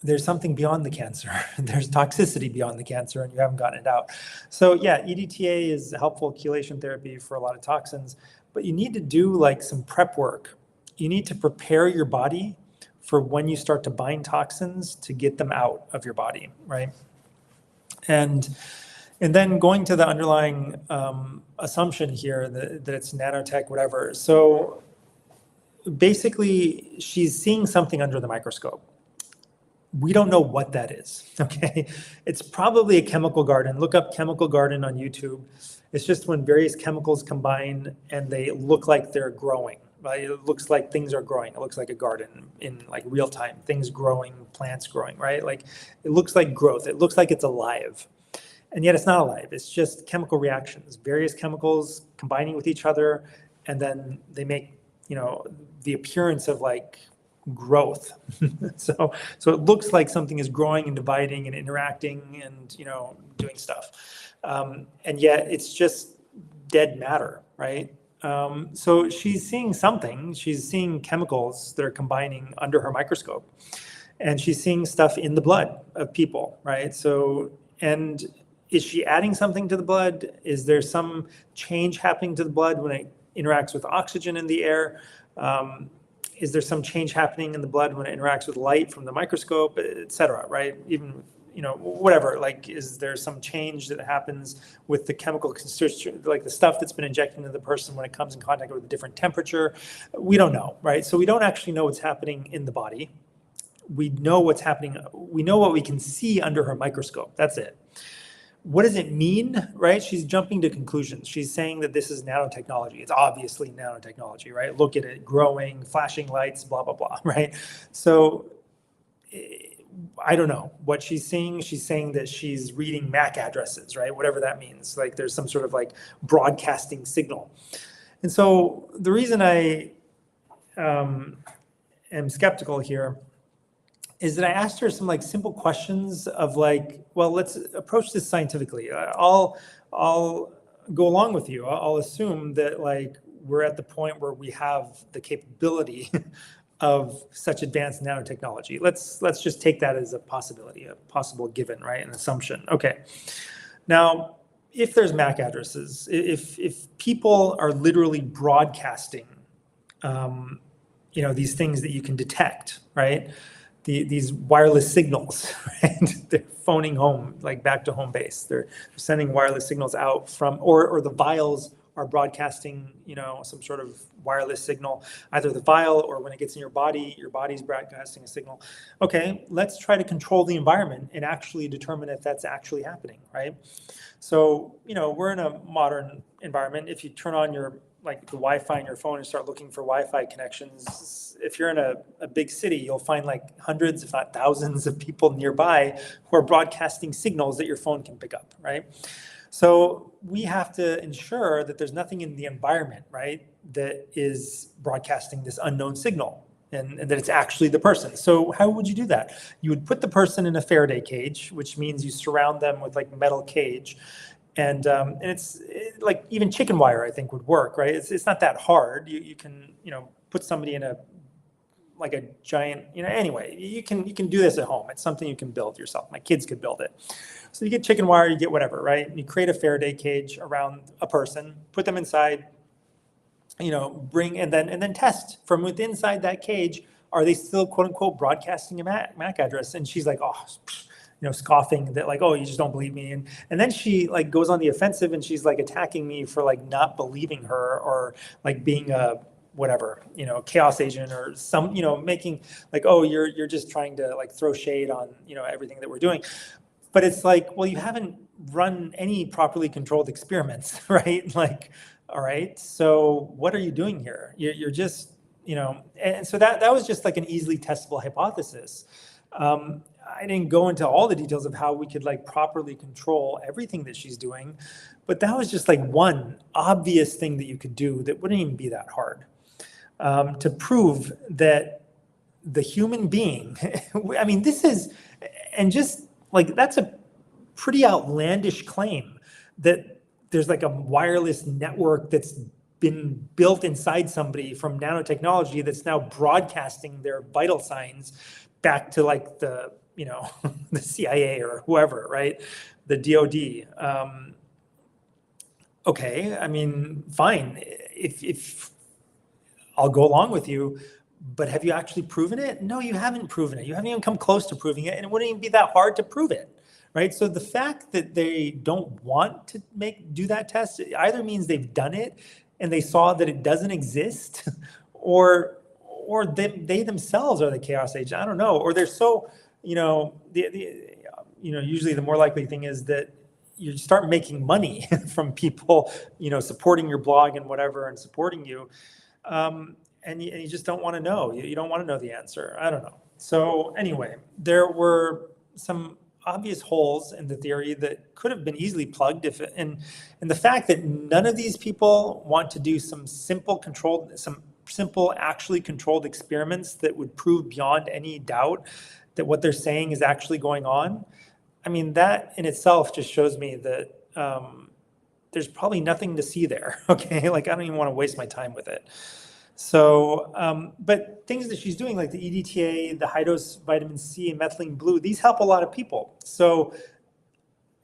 there's something beyond the cancer. There's toxicity beyond the cancer and you haven't gotten it out. So yeah, EDTA is a helpful chelation therapy for a lot of toxins, but you need to do like some prep work. You need to prepare your body for when you start to bind toxins to get them out of your body, right? And then going to the underlying assumption here that it's nanotech, whatever. So basically she's seeing something under the microscope. We don't know what that is, okay? It's probably a chemical garden. Look up chemical garden on YouTube. It's just when various chemicals combine and they look like they're growing, right? It looks like things are growing. It looks like a garden in like real time, things growing, plants growing, right? Like it looks like growth. It looks like it's alive. And yet it's not alive. It's just chemical reactions, various chemicals combining with each other, and then they make, the appearance of like growth. so it looks like something is growing and dividing and interacting and doing stuff, and yet it's just dead matter, right? So she's seeing something. She's seeing chemicals that are combining under her microscope, and she's seeing stuff in the blood of people, right? So, and is she adding something to the blood? Is there some change happening to the blood when it interacts with oxygen in the air? Is there some change happening in the blood when it interacts with light from the microscope, et cetera, right? Even, whatever, like, is there some change that happens with the chemical constituent, like the stuff that's been injected into the person when it comes in contact with a different temperature? We don't know, right? So we don't actually know what's happening in the body. We know what's happening. We know what we can see under her microscope. That's it. What does it mean, right? She's jumping to conclusions. She's saying that this is nanotechnology. It's obviously nanotechnology, right? Look at it, growing, flashing lights, blah, blah, blah, right? So I don't know what she's seeing. She's saying that she's reading MAC addresses, right? Whatever that means. Like there's some sort of like broadcasting signal. And so the reason I am skeptical here is that I asked her some like simple questions of like, well, let's approach this scientifically. I'll go along with you. I'll assume that like we're at the point where we have the capability of such advanced nanotechnology. Let's just take that as a possibility, a possible given, right? An assumption. Okay. Now, if there's MAC addresses, if people are literally broadcasting, these things that you can detect, right? These wireless signals, right? They're phoning home, like back to home base. They're sending wireless signals out from, or the vials are broadcasting, some sort of wireless signal, either the vial or when it gets in your body's broadcasting a signal. Okay, let's try to control the environment and actually determine if that's actually happening, right? So, we're in a modern environment. If you turn on your like the Wi-Fi on your phone and start looking for Wi-Fi connections, if you're in a big city, you'll find like hundreds, if not thousands of people nearby who are broadcasting signals that your phone can pick up, right? So we have to ensure that there's nothing in the environment, right, that is broadcasting this unknown signal, and that it's actually the person. So how would you do that? You would put the person in a Faraday cage, which means you surround them with like metal cage. And it's like even chicken wire, I think, would work, right? It's not that hard. You can, put somebody in a giant, anyway, you can do this at home. It's something you can build yourself. My kids could build it. So you get chicken wire, you get whatever, right? And you create a Faraday cage around a person, put them inside, and then test from within inside that cage. Are they still quote unquote broadcasting a MAC address? And she's like, oh, scoffing that like, oh, you just don't believe me. And then she like goes on the offensive and she's like attacking me for like not believing her, or like being a whatever, chaos agent, or some, making like, oh, you're just trying to like throw shade on, everything that we're doing. But it's like, well, you haven't run any properly controlled experiments, right? Like, all right, so what are you doing here? You're just, and so that was just like an easily testable hypothesis. I didn't go into all the details of how we could like properly control everything that she's doing, but that was just like one obvious thing that you could do that wouldn't even be that hard, to prove that the human being, I mean, this is, and just like, that's a pretty outlandish claim that there's like a wireless network that's been built inside somebody from nanotechnology that's now broadcasting their vital signs back to like the, the CIA or whoever, right? The DOD. Okay, I mean, fine. If I'll go along with you, but have you actually proven it? No, you haven't proven it. You haven't even come close to proving it, and it wouldn't even be that hard to prove it, right? So the fact that they don't want to do that test, it either means they've done it and they saw that it doesn't exist, or they themselves are the chaos agent. I don't know, or they're so, usually the more likely thing is that you start making money from people, supporting your blog and whatever, and supporting you. And you just don't want to know. You don't want to know the answer. I don't know. So anyway, there were some obvious holes in the theory that could have been easily plugged and the fact that none of these people want to do some simple actually controlled experiments that would prove beyond any doubt that what they're saying is actually going on. I mean, that in itself just shows me that there's probably nothing to see there. Okay, like I don't even want to waste my time with it. So, but things that she's doing like the EDTA, the high-dose vitamin C and methylene blue, these help a lot of people. So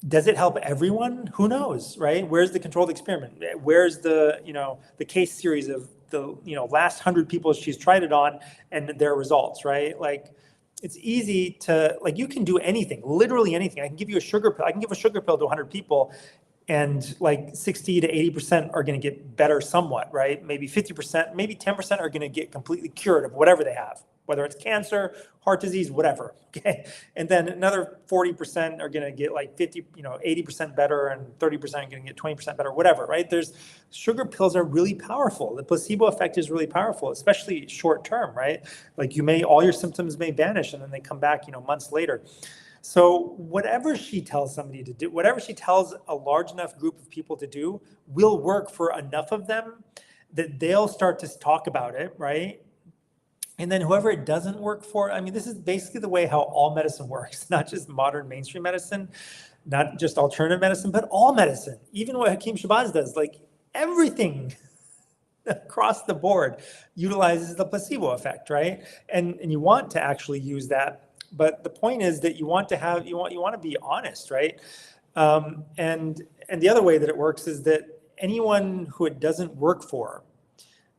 does it help everyone? Who knows, right? Where's the controlled experiment? Where's the, the case series of the, last 100 people she's tried it on and their results, right? Like, it's easy to, like, you can do anything, literally anything. I can give you a sugar pill. I can give a sugar pill to 100 people, and like 60 to 80% are going to get better somewhat, right? Maybe 50%, maybe 10% are going to get completely cured of whatever they have, whether it's cancer, heart disease, whatever, okay? And then another 40% are going to get like 80% better, and 30% are going to get 20% better, whatever, right? Sugar pills are really powerful. The placebo effect is really powerful, especially short term, right? Like all your symptoms may vanish and then they come back, months later. So whatever she tells somebody to do, whatever she tells a large enough group of people to do, will work for enough of them that they'll start to talk about it, right? And then whoever it doesn't work for, I mean, this is basically the way how all medicine works, not just modern mainstream medicine, not just alternative medicine, but all medicine. Even what Hakeem Shabazz does, like everything across the board utilizes the placebo effect, right? And you want to actually use that. But the point is that you want to be honest, right? And the other way that it works is that anyone who it doesn't work for,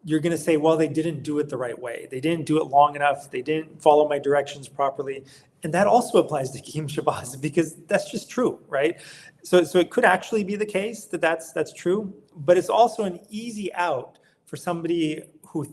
you're going to say, well, they didn't do it the right way. They didn't do it long enough. They didn't follow my directions properly. And that also applies to Hakeem Shabazz, because that's just true, right? So it could actually be the case that that's true, but it's also an easy out for somebody who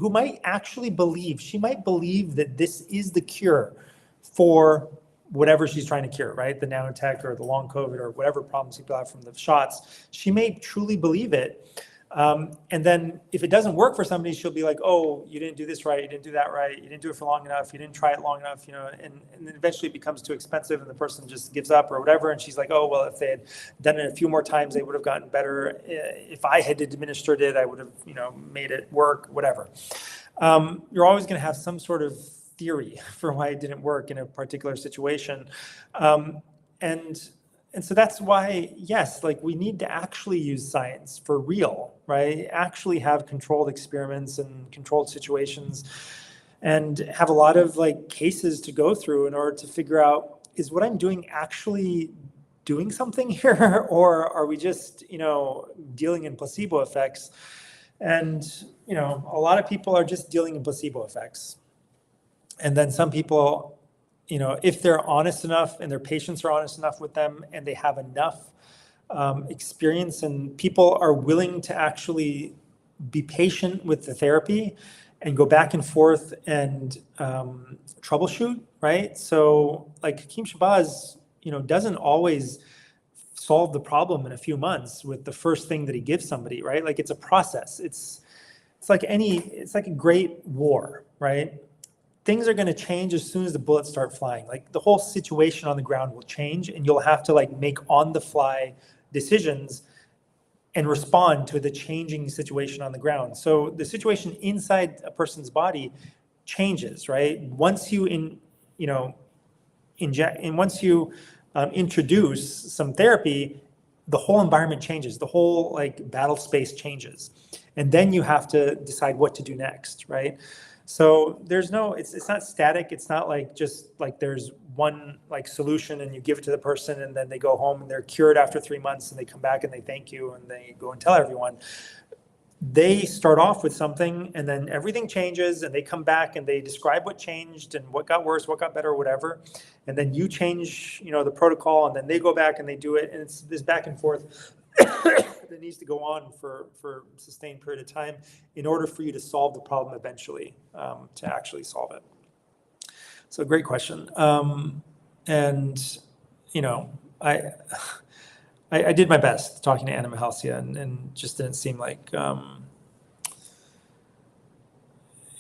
might actually believe, she might believe that this is the cure for whatever she's trying to cure, right? The nanotech or the long COVID or whatever problems people have from the shots. She may truly believe it. And then if it doesn't work for somebody, she'll be like, oh, you didn't do this right, you didn't do that right, you didn't do it for long enough, you didn't try it long enough, and then eventually it becomes too expensive and the person just gives up or whatever. And she's like, oh, well, if they had done it a few more times, they would have gotten better. If I had administered it, I would have, made it work, whatever. You're always going to have some sort of theory for why it didn't work in a particular situation. And so that's why, yes, like we need to actually use science for real, right? Actually have controlled experiments and controlled situations and have a lot of like cases to go through in order to figure out, is what I'm doing actually doing something here? Or are we just, dealing in placebo effects? And, a lot of people are just dealing in placebo effects. And then some people, if they're honest enough and their patients are honest enough with them and they have enough experience and people are willing to actually be patient with the therapy and go back and forth and troubleshoot, right? So like Hakeem Shabazz, doesn't always solve the problem in a few months with the first thing that he gives somebody, right? Like it's a process. It's like a great war, right? Things are going to change as soon as the bullets start flying. Like the whole situation on the ground will change and you'll have to like make on the fly decisions and respond to the changing situation on the ground. So the situation inside a person's body changes, right? Once you inject and once you introduce some therapy, the whole environment changes, the whole like battle space changes. And then you have to decide what to do next, right? So there's it's not static. It's not like just like there's one like solution and you give it to the person and then they go home and they're cured after 3 months and they come back and they thank you and they go and tell everyone. They start off with something and then everything changes and they come back and they describe what changed and what got worse, what got better, whatever. And then you change, the protocol and then they go back and they do it. And it's this back and forth that needs to go on for a sustained period of time in order for you to solve the problem eventually, to actually solve it. So great question. And, I did my best talking to Anna Mahalcia and just didn't seem like,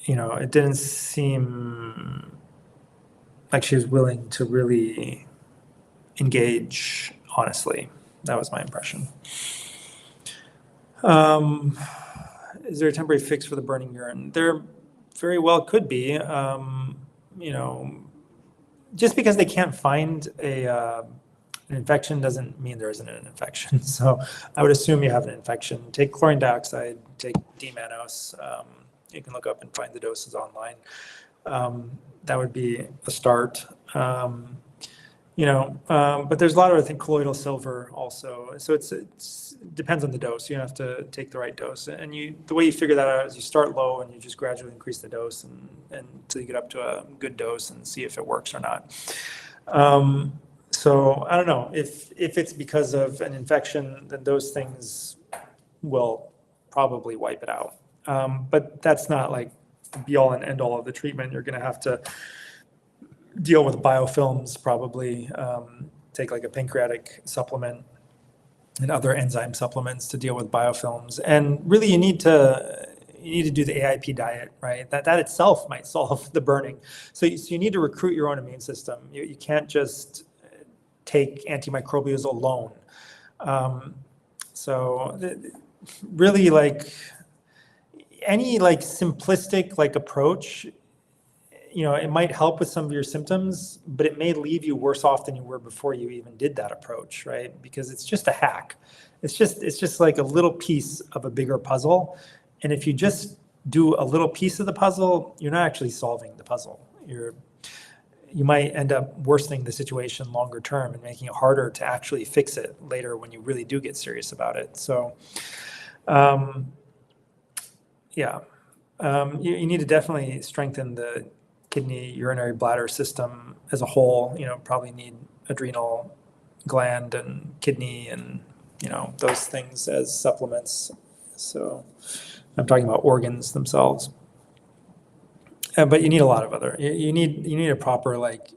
it didn't seem like she was willing to really engage honestly. That was my impression. Is there a temporary fix for the burning urine? There very well could be. Just because they can't find an infection doesn't mean there isn't an infection. So I would assume you have an infection. Take chlorine dioxide, take D-mannose. You can look up and find the doses online. That would be a start. But there's a lot of, I think, colloidal silver also. So it depends on the dose. You have to take the right dose. And the way you figure that out is you start low and you just gradually increase the dose and until you get up to a good dose and see if it works or not. So I don't know if it's because of an infection, then those things will probably wipe it out. But that's not like the be all and end all of the treatment. You're going to have to deal with biofilms, probably take like a pancreatic supplement and other enzyme supplements to deal with biofilms. And really you need to do the AIP diet, right? That itself might solve the burning. So you need to recruit your own immune system. You can't just take antimicrobials alone. Really like any like simplistic like approach, it might help with some of your symptoms, but it may leave you worse off than you were before you even did that approach, right? Because it's just a hack. It's just like a little piece of a bigger puzzle. And if you just do a little piece of the puzzle, you're not actually solving the puzzle. You might end up worsening the situation longer term and making it harder to actually fix it later when you really do get serious about it. So, you need to definitely strengthen the kidney, urinary bladder system as a whole. Probably need adrenal gland and kidney and, those things as supplements. So I'm talking about organs themselves. But you need a lot of other, you need a proper like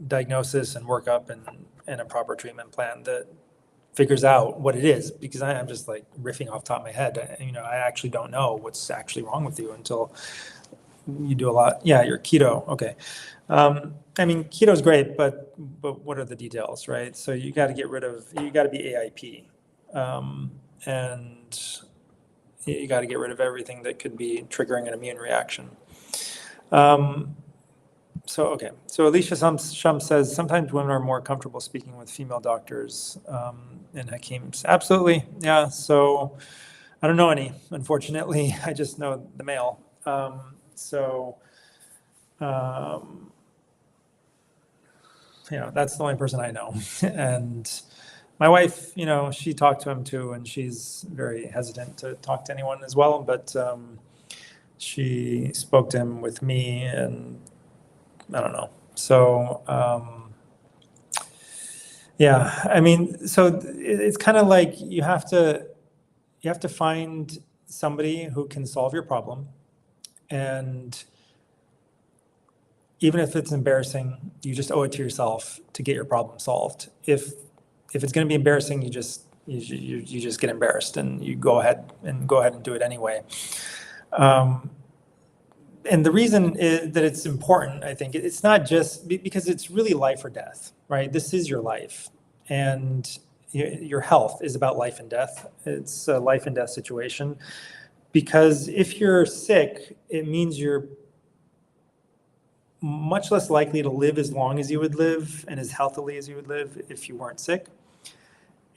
diagnosis and workup and a proper treatment plan that figures out what it is, because I'm just like riffing off the top of my head. I actually don't know what's actually wrong with you until you do a lot. Yeah, you're keto. Okay. Keto is great, but what are the details, right? So you got to be AIP, and you got to get rid of everything that could be triggering an immune reaction. So Alicia Shum says, sometimes women are more comfortable speaking with female doctors, and Hakeem's. Absolutely, yeah. So I don't know any, unfortunately. I just know the male. That's the only person I know. And my wife, she talked to him too, and she's very hesitant to talk to anyone as well, but she spoke to him with me, and I don't know. So, so it's kind of like you have to find somebody who can solve your problem. And even if it's embarrassing, you just owe it to yourself to get your problem solved. If it's going to be embarrassing, you just get embarrassed, and you go ahead and do it anyway. And the reason that it's important, I think, it's not just because it's really life or death, right? This is your life, and your health is about life and death. It's a life and death situation, because if you're sick, it means you're much less likely to live as long as you would live and as healthily as you would live if you weren't sick.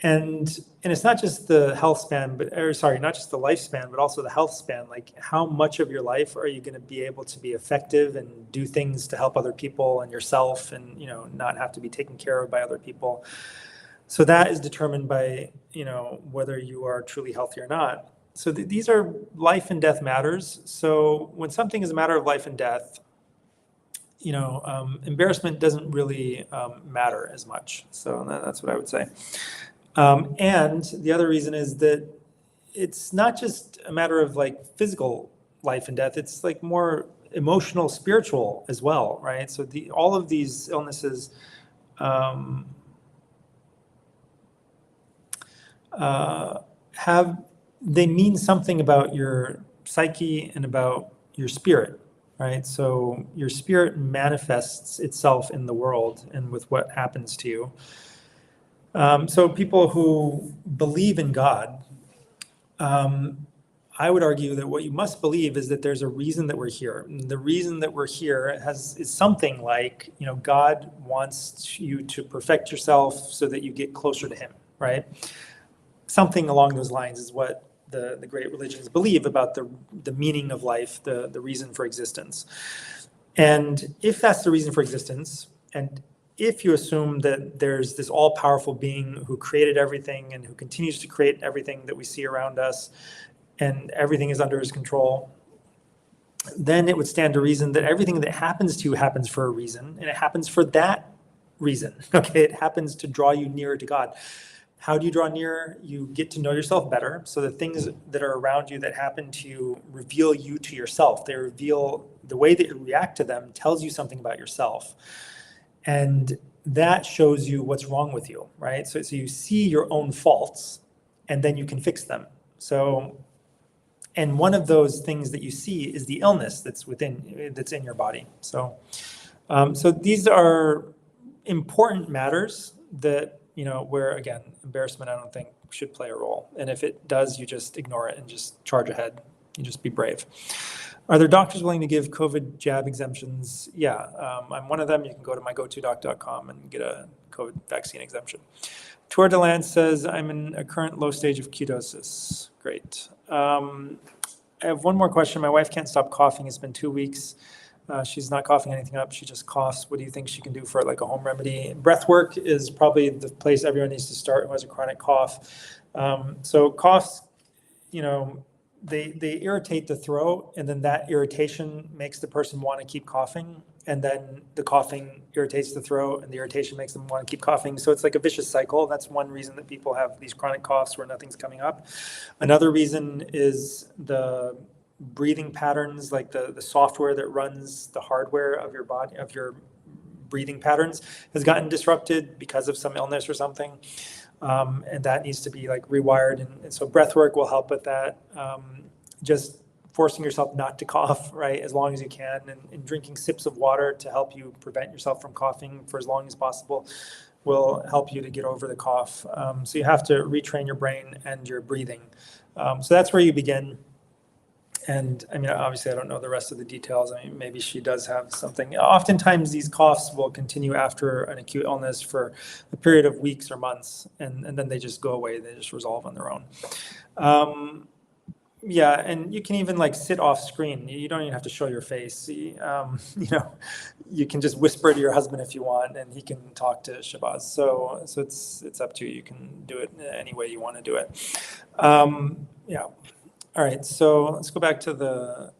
And it's not just the health span, not just the lifespan, but also the health span. Like, how much of your life are you going to be able to be effective and do things to help other people and yourself, and not have to be taken care of by other people? So that is determined by whether you are truly healthy or not. So these are life and death matters. So when something is a matter of life and death, embarrassment doesn't really matter as much. So that's what I would say. And the other reason is that it's not just a matter of like physical life and death. It's like more emotional, spiritual as well, right? So all of these illnesses they mean something about your psyche and about your spirit, right? So your spirit manifests itself in the world and with what happens to you. So people who believe in God, I would argue that what you must believe is that there's a reason that we're here. And the reason that we're here is something like, God wants you to perfect yourself so that you get closer to Him, right? Something along those lines is what the great religions believe about the meaning of life, the reason for existence. And if that's the reason for existence, and if you assume that there's this all-powerful being who created everything and who continues to create everything that we see around us, and everything is under His control, then it would stand to reason that everything that happens to you happens for a reason, and it happens for that reason. Okay, it happens to draw you nearer to God. How do you draw nearer? You get to know yourself better. So the things that are around you that happen to you reveal you to yourself. They reveal the way that you react to them tells you something about yourself. And that shows you what's wrong with you, right? So you see your own faults, and then you can fix them. And one of those things that you see is the illness that's in your body. So these are important matters that, where, again, embarrassment, I don't think should play a role. And if it does, you just ignore it and just charge ahead. You just be brave. Are there doctors willing to give COVID jab exemptions? Yeah, I'm one of them. You can go to mygotodoc.com and get a COVID vaccine exemption. Tour de Lance says, I'm in a current low stage of ketosis. Great. I have one more question. My wife can't stop coughing. It's been 2 weeks. She's not coughing anything up. She just coughs. What do you think she can do for like a home remedy? Breath work is probably the place everyone needs to start who has a chronic cough. So coughs, they irritate the throat, and then that irritation makes the person want to keep coughing, and then the coughing irritates the throat, and the irritation makes them want to keep coughing. So it's like a vicious cycle. That's one reason that people have these chronic coughs where nothing's coming up. Another reason is the breathing patterns, like the software that runs the hardware of your body, of your breathing patterns, has gotten disrupted because of some illness or something. and that needs to be like rewired. And so breath work will help with that. Just forcing yourself not to cough, right, as long as you can, and drinking sips of water to help you prevent yourself from coughing for as long as possible will help you to get over the cough. So you have to retrain your brain and your breathing. So that's where you begin. And I mean, obviously, I don't know the rest of the details. I mean, maybe she does have something. Oftentimes, these coughs will continue after an acute illness for a period of weeks or months, and then they just go away. They just resolve on their own. Yeah, and you can even like sit off screen. You don't even have to show your face. You know, you can just whisper to your husband if you want, and he can talk to Shabazz. So it's up to you. You can do it any way you want to do it. Yeah. All right. So let's go back to the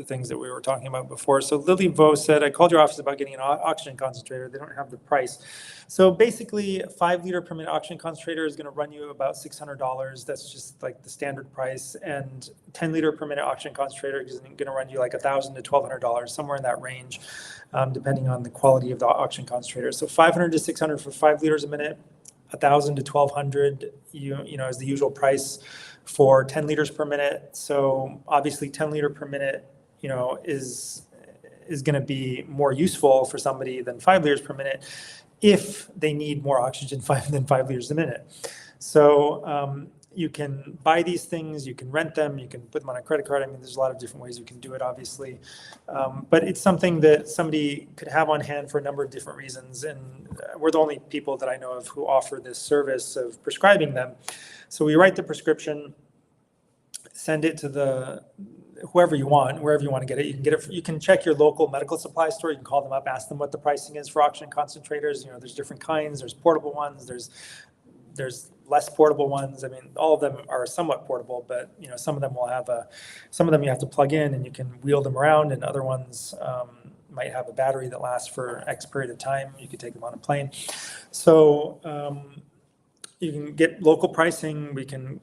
things that we were talking about before. So Lily Vo said, I called your office about getting an oxygen concentrator. They don't have the price. So basically, a 5 liter per minute oxygen concentrator is going to run you about $600. That's just like the standard price. And 10 liter per minute oxygen concentrator is going to run you like $1,000 to $1,200, somewhere in that range, depending on the quality of the oxygen concentrator. So 500 to 600 for 5 liters a minute, 1,000 to 1,200, you know, is the usual price for 10 liters per minute. So obviously 10 liter per minute, you know, is going to be more useful for somebody than 5 liters per minute if they need more oxygen than 5 liters a minute. So you can buy these things, you can rent them, you can put them on a credit card. I mean, there's a lot of different ways you can do it, obviously. But it's something that somebody could have on hand for a number of different reasons. And we're the only people that I know of who offer this service of prescribing them. So we write the prescription, send it to whoever you want, wherever you want to get it. You can get it. You can check your local medical supply store. You can call them up, ask them what the pricing is for oxygen concentrators. You know, there's different kinds. There's portable ones. There's less portable ones. I mean, all of them are somewhat portable, but you know, some of them will have some of them you have to plug in and you can wheel them around, and other ones might have a battery that lasts for X period of time. You could take them on a plane. So you can get local pricing.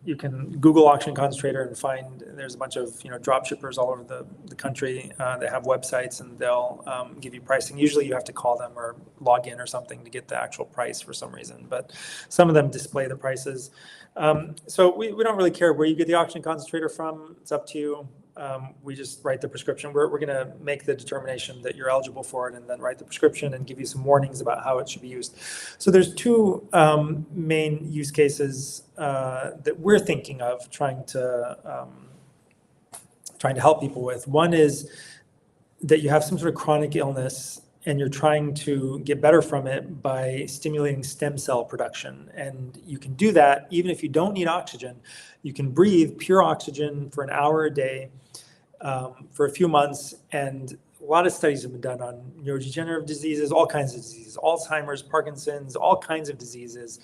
You can Google oxygen concentrator and find there's a bunch of drop shippers all over the country that have websites, and they'll give you pricing. Usually you have to call them or log in or something to get the actual price for some reason, but some of them display the prices. So we don't really care where you get the oxygen concentrator from. It's up to you. We just write the prescription. We're going to make the determination that you're eligible for it, and then write the prescription and give you some warnings about how it should be used. So there's two main use cases that we're thinking of trying to help people with. One is that you have some sort of chronic illness and you're trying to get better from it by stimulating stem cell production. And you can do that even if you don't need oxygen. You can breathe pure oxygen for an hour a day for a few months. And a lot of studies have been done on neurodegenerative diseases, all kinds of diseases, Alzheimer's, Parkinson's, all kinds of diseases,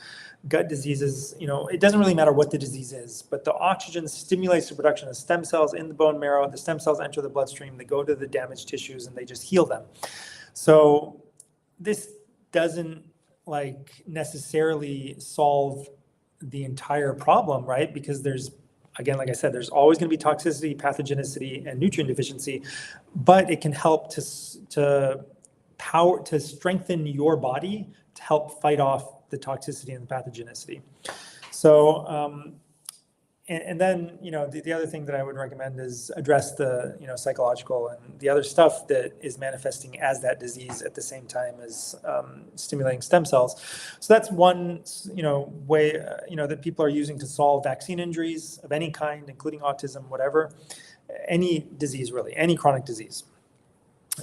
gut diseases. It doesn't really matter what the disease is, but the oxygen stimulates the production of stem cells in the bone marrow. The stem cells enter the bloodstream, they go to the damaged tissues, and they just heal them. So this doesn't necessarily solve the entire problem, right? Because there's, again, like I said, there's always going to be toxicity, pathogenicity, and nutrient deficiency, but it can help to strengthen your body to help fight off the toxicity and the pathogenicity. So, and then, the other thing that I would recommend is address the, psychological and the other stuff that is manifesting as that disease at the same time as stimulating stem cells. So that's one, way, that people are using to solve vaccine injuries of any kind, including autism, whatever, any disease really, any chronic disease.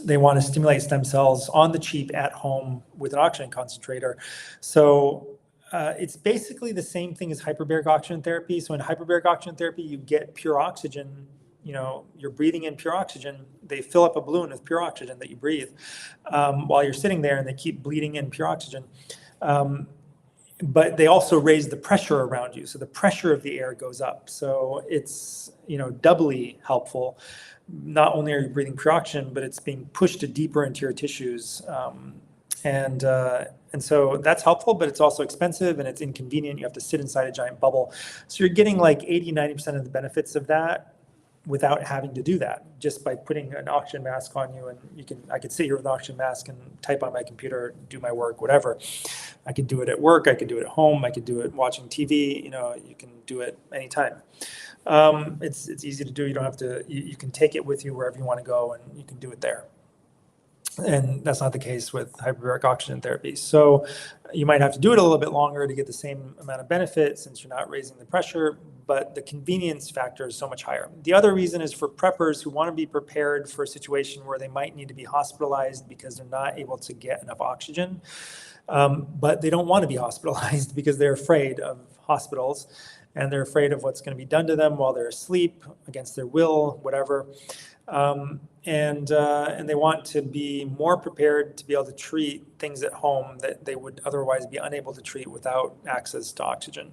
They want to stimulate stem cells on the cheap at home with an oxygen concentrator. So it's basically the same thing as hyperbaric oxygen therapy. So in hyperbaric oxygen therapy, you get pure oxygen. You're breathing in pure oxygen. They fill up a balloon with pure oxygen that you breathe while you're sitting there, and they keep bleeding in pure oxygen. But they also raise the pressure around you. So the pressure of the air goes up. So it's, doubly helpful. Not only are you breathing pure oxygen, but it's being pushed deeper into your tissues. And so that's helpful, but it's also expensive and it's inconvenient. You have to sit inside a giant bubble. So you're getting 80, 90% of the benefits of that without having to do that, just by putting an oxygen mask on you. And I could sit here with an oxygen mask and type on my computer, do my work, whatever. I could do it at work, I could do it at home, I could do it watching TV, you can do it anytime. It's easy to do. You don't have to, you can take it with you wherever you want to go, and you can do it there. And that's not the case with hyperbaric oxygen therapy. So you might have to do it a little bit longer to get the same amount of benefit, since you're not raising the pressure, but the convenience factor is so much higher. The other reason is for preppers who want to be prepared for a situation where they might need to be hospitalized because they're not able to get enough oxygen. But they don't want to be hospitalized because they're afraid of hospitals, and they're afraid of what's going to be done to them while they're asleep, against their will, whatever. And they want to be more prepared to be able to treat things at home that they would otherwise be unable to treat without access to oxygen.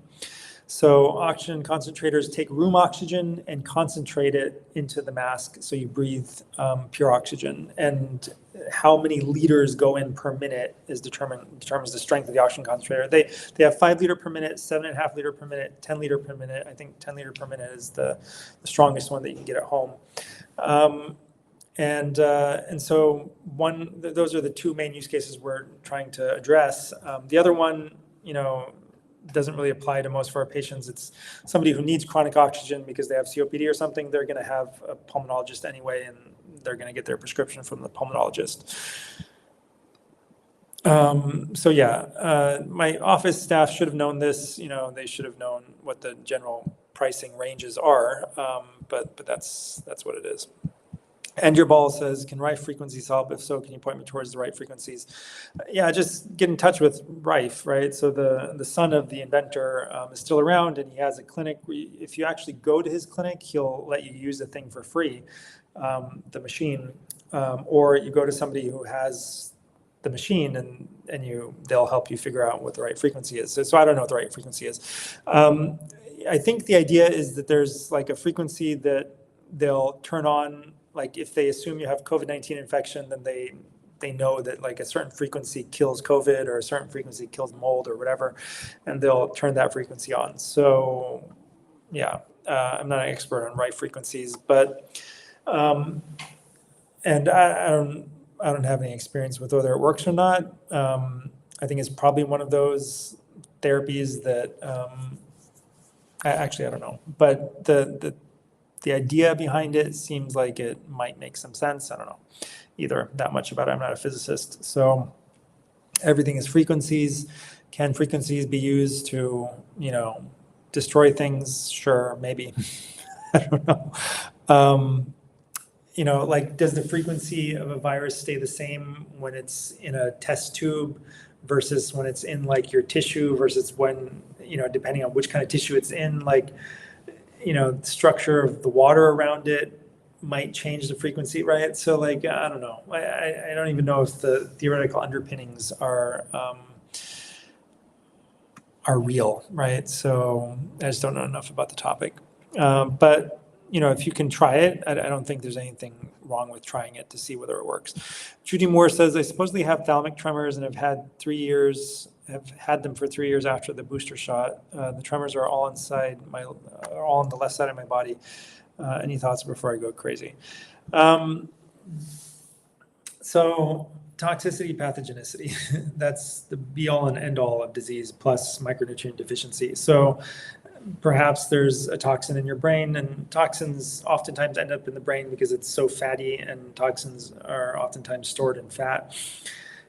So oxygen concentrators take room oxygen and concentrate it into the mask, so you breathe pure oxygen. And how many liters go in per minute determines the strength of the oxygen concentrator. They have 5 liter per minute, 7.5 liter per minute, 10 liter per minute. I think 10 liter per minute is the strongest one that you can get at home. And so those are the two main use cases we're trying to address. The other one, doesn't really apply to most of our patients. It's somebody who needs chronic oxygen because they have COPD or something. They're going to have a pulmonologist anyway, and they're going to get their prescription from the pulmonologist. My office staff should have known this. They should have known what the general pricing ranges are, but that's what it is. And your ball says, can Rife frequencies help? If so, can you point me towards the right frequencies? Yeah, just get in touch with Rife, right? So the son of the inventor is still around, and he has a clinic. If you actually go to his clinic, he'll let you use the thing for free, the machine, or you go to somebody who has the machine, and they'll help you figure out what the right frequency is. So I don't know what the right frequency is. I think the idea is that there's like a frequency that they'll turn on. Like if they assume you have COVID-19 infection, then they know that like a certain frequency kills COVID, or a certain frequency kills mold or whatever, and they'll turn that frequency on. So yeah, I'm not an expert on right frequencies, but and I don't have any experience with whether it works or not. I think it's probably one of those therapies that I don't know, but the idea behind it seems like it might make some sense. I don't know either that much about it. I'm not a physicist. So everything is frequencies. Can frequencies be used to, destroy things? Sure, maybe. I don't know. Like, does the frequency of a virus stay the same when it's in a test tube versus when it's in like your tissue, versus when, depending on which kind of tissue it's in, like, the structure of the water around it might change the frequency, right? So like, I don't know. I don't even know if the theoretical underpinnings are real, right? So I just don't know enough about the topic. But, if you can try it, I don't think there's anything wrong with trying it to see whether it works. Judy Moore says, I supposedly have thalamic tremors and have had them for 3 years after the booster shot. The tremors are all on the left side of my body. Any thoughts before I go crazy? So toxicity, pathogenicity, that's the be all and end all of disease, plus micronutrient deficiency. So perhaps there's a toxin in your brain, and toxins oftentimes end up in the brain because it's so fatty, and toxins are oftentimes stored in fat.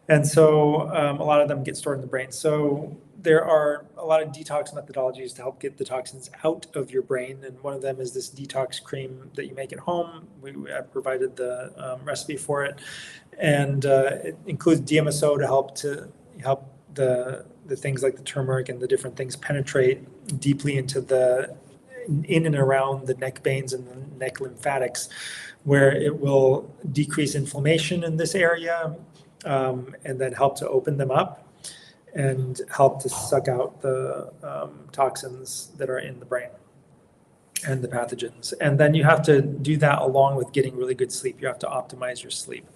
And so a lot of them get stored in the brain. So there are a lot of detox methodologies to help get the toxins out of your brain. And one of them is this detox cream that you make at home. I provided the recipe for it. And it includes DMSO to help the things like the turmeric and the different things penetrate deeply into in and around the neck veins and the neck lymphatics, where it will decrease inflammation in this area, and then help to open them up and help to suck out the toxins that are in the brain and the pathogens. And then you have to do that along with getting really good sleep. You have to optimize your sleep.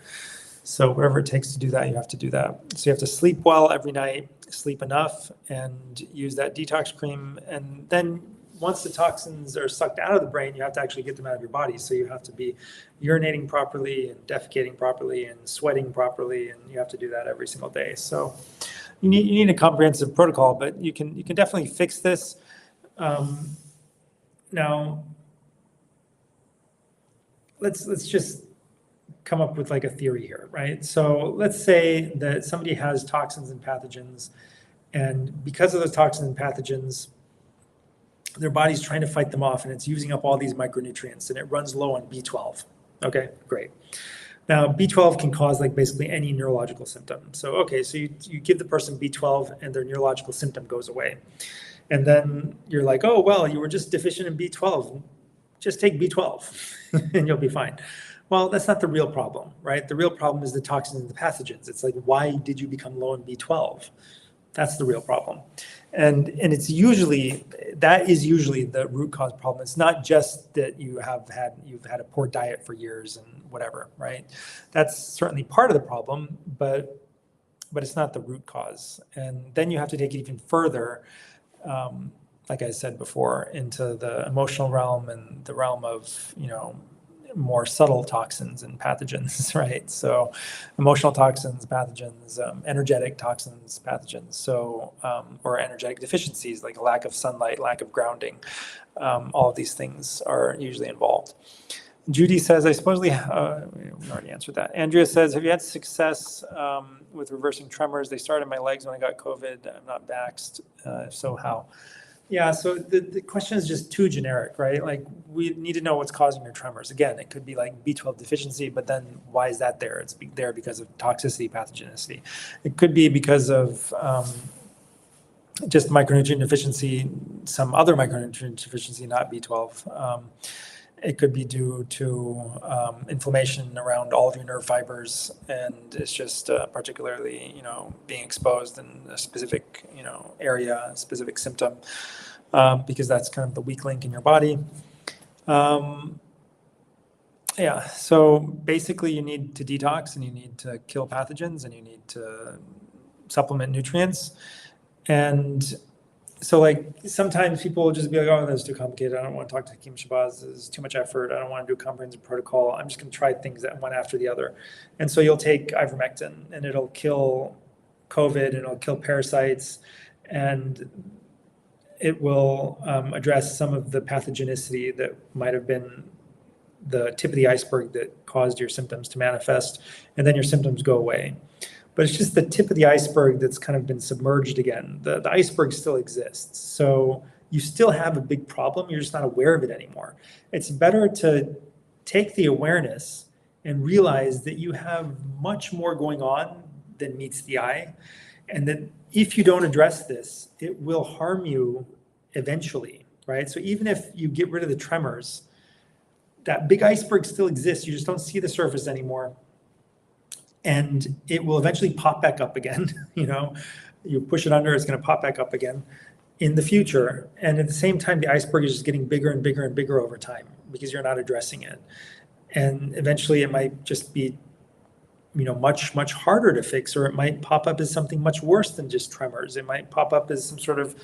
So whatever it takes to do that, you have to do that. So you have to sleep well every night, sleep enough, and use that detox cream. And then once the toxins are sucked out of the brain, you have to actually get them out of your body. So you have to be urinating properly and defecating properly and sweating properly, and you have to do that every single day. So you need a comprehensive protocol, but you can definitely fix this. Now, let's just come up with like a theory here, right? So let's say that somebody has toxins and pathogens, and because of those toxins and pathogens, their body's trying to fight them off, and it's using up all these micronutrients, and it runs low on B12. Okay, great. Now, B12 can cause like basically any neurological symptom. So, okay, so you give the person B12 and their neurological symptom goes away. And then you're like, oh, well, you were just deficient in B12. Just take B12 and you'll be fine. Well, that's not the real problem, right? The real problem is the toxins and the pathogens. It's like, why did you become low in B12? That's the real problem. And it's usually, that is usually the root cause problem. It's not just that you've had a poor diet for years and whatever, right? That's certainly part of the problem, but it's not the root cause. And then you have to take it even further, like I said before, into the emotional realm and the realm of, more subtle toxins and pathogens, right? So emotional toxins, pathogens, energetic toxins, pathogens, so, or energetic deficiencies like a lack of sunlight, lack of grounding. All of these things are usually involved. Judy says, I supposedly, we already answered that. Andrea says, have you had success with reversing tremors? They started in my legs when I got COVID. I'm not vaxxed. If so, how? Yeah, so the question is just too generic, right? Like, we need to know what's causing your tremors. Again, it could be like B12 deficiency, but then why is that there? It's there because of toxicity, pathogenicity. It could be because of just micronutrient deficiency, some other micronutrient deficiency, not B12. It could be due to inflammation around all of your nerve fibers, and it's just particularly, being exposed in a specific, area, a specific symptom, because that's kind of the weak link in your body. Yeah, so basically you need to detox, and you need to kill pathogens, and you need to supplement nutrients. And so like sometimes people will just be like, oh, that's too complicated. I don't want to talk to Hakeem Shabazz. There's too much effort. I don't want to do a comprehensive protocol. I'm just going to try things that one after the other. And so you'll take ivermectin, and it'll kill COVID, and it'll kill parasites, and it will address some of the pathogenicity that might have been the tip of the iceberg that caused your symptoms to manifest, and then your symptoms go away. But it's just the tip of the iceberg that's kind of been submerged again. The iceberg still exists. So you still have a big problem. You're just not aware of it anymore. It's better to take the awareness and realize that you have much more going on than meets the eye. And that if you don't address this, it will harm you eventually, right? So even if you get rid of the tremors, that big iceberg still exists. You just don't see the surface anymore. And it will eventually pop back up again. You push it under, it's going to pop back up again in the future. And at the same time, the iceberg is just getting bigger and bigger and bigger over time because you're not addressing it. And eventually it might just be, much, much harder to fix, or it might pop up as something much worse than just tremors. It might pop up as some sort of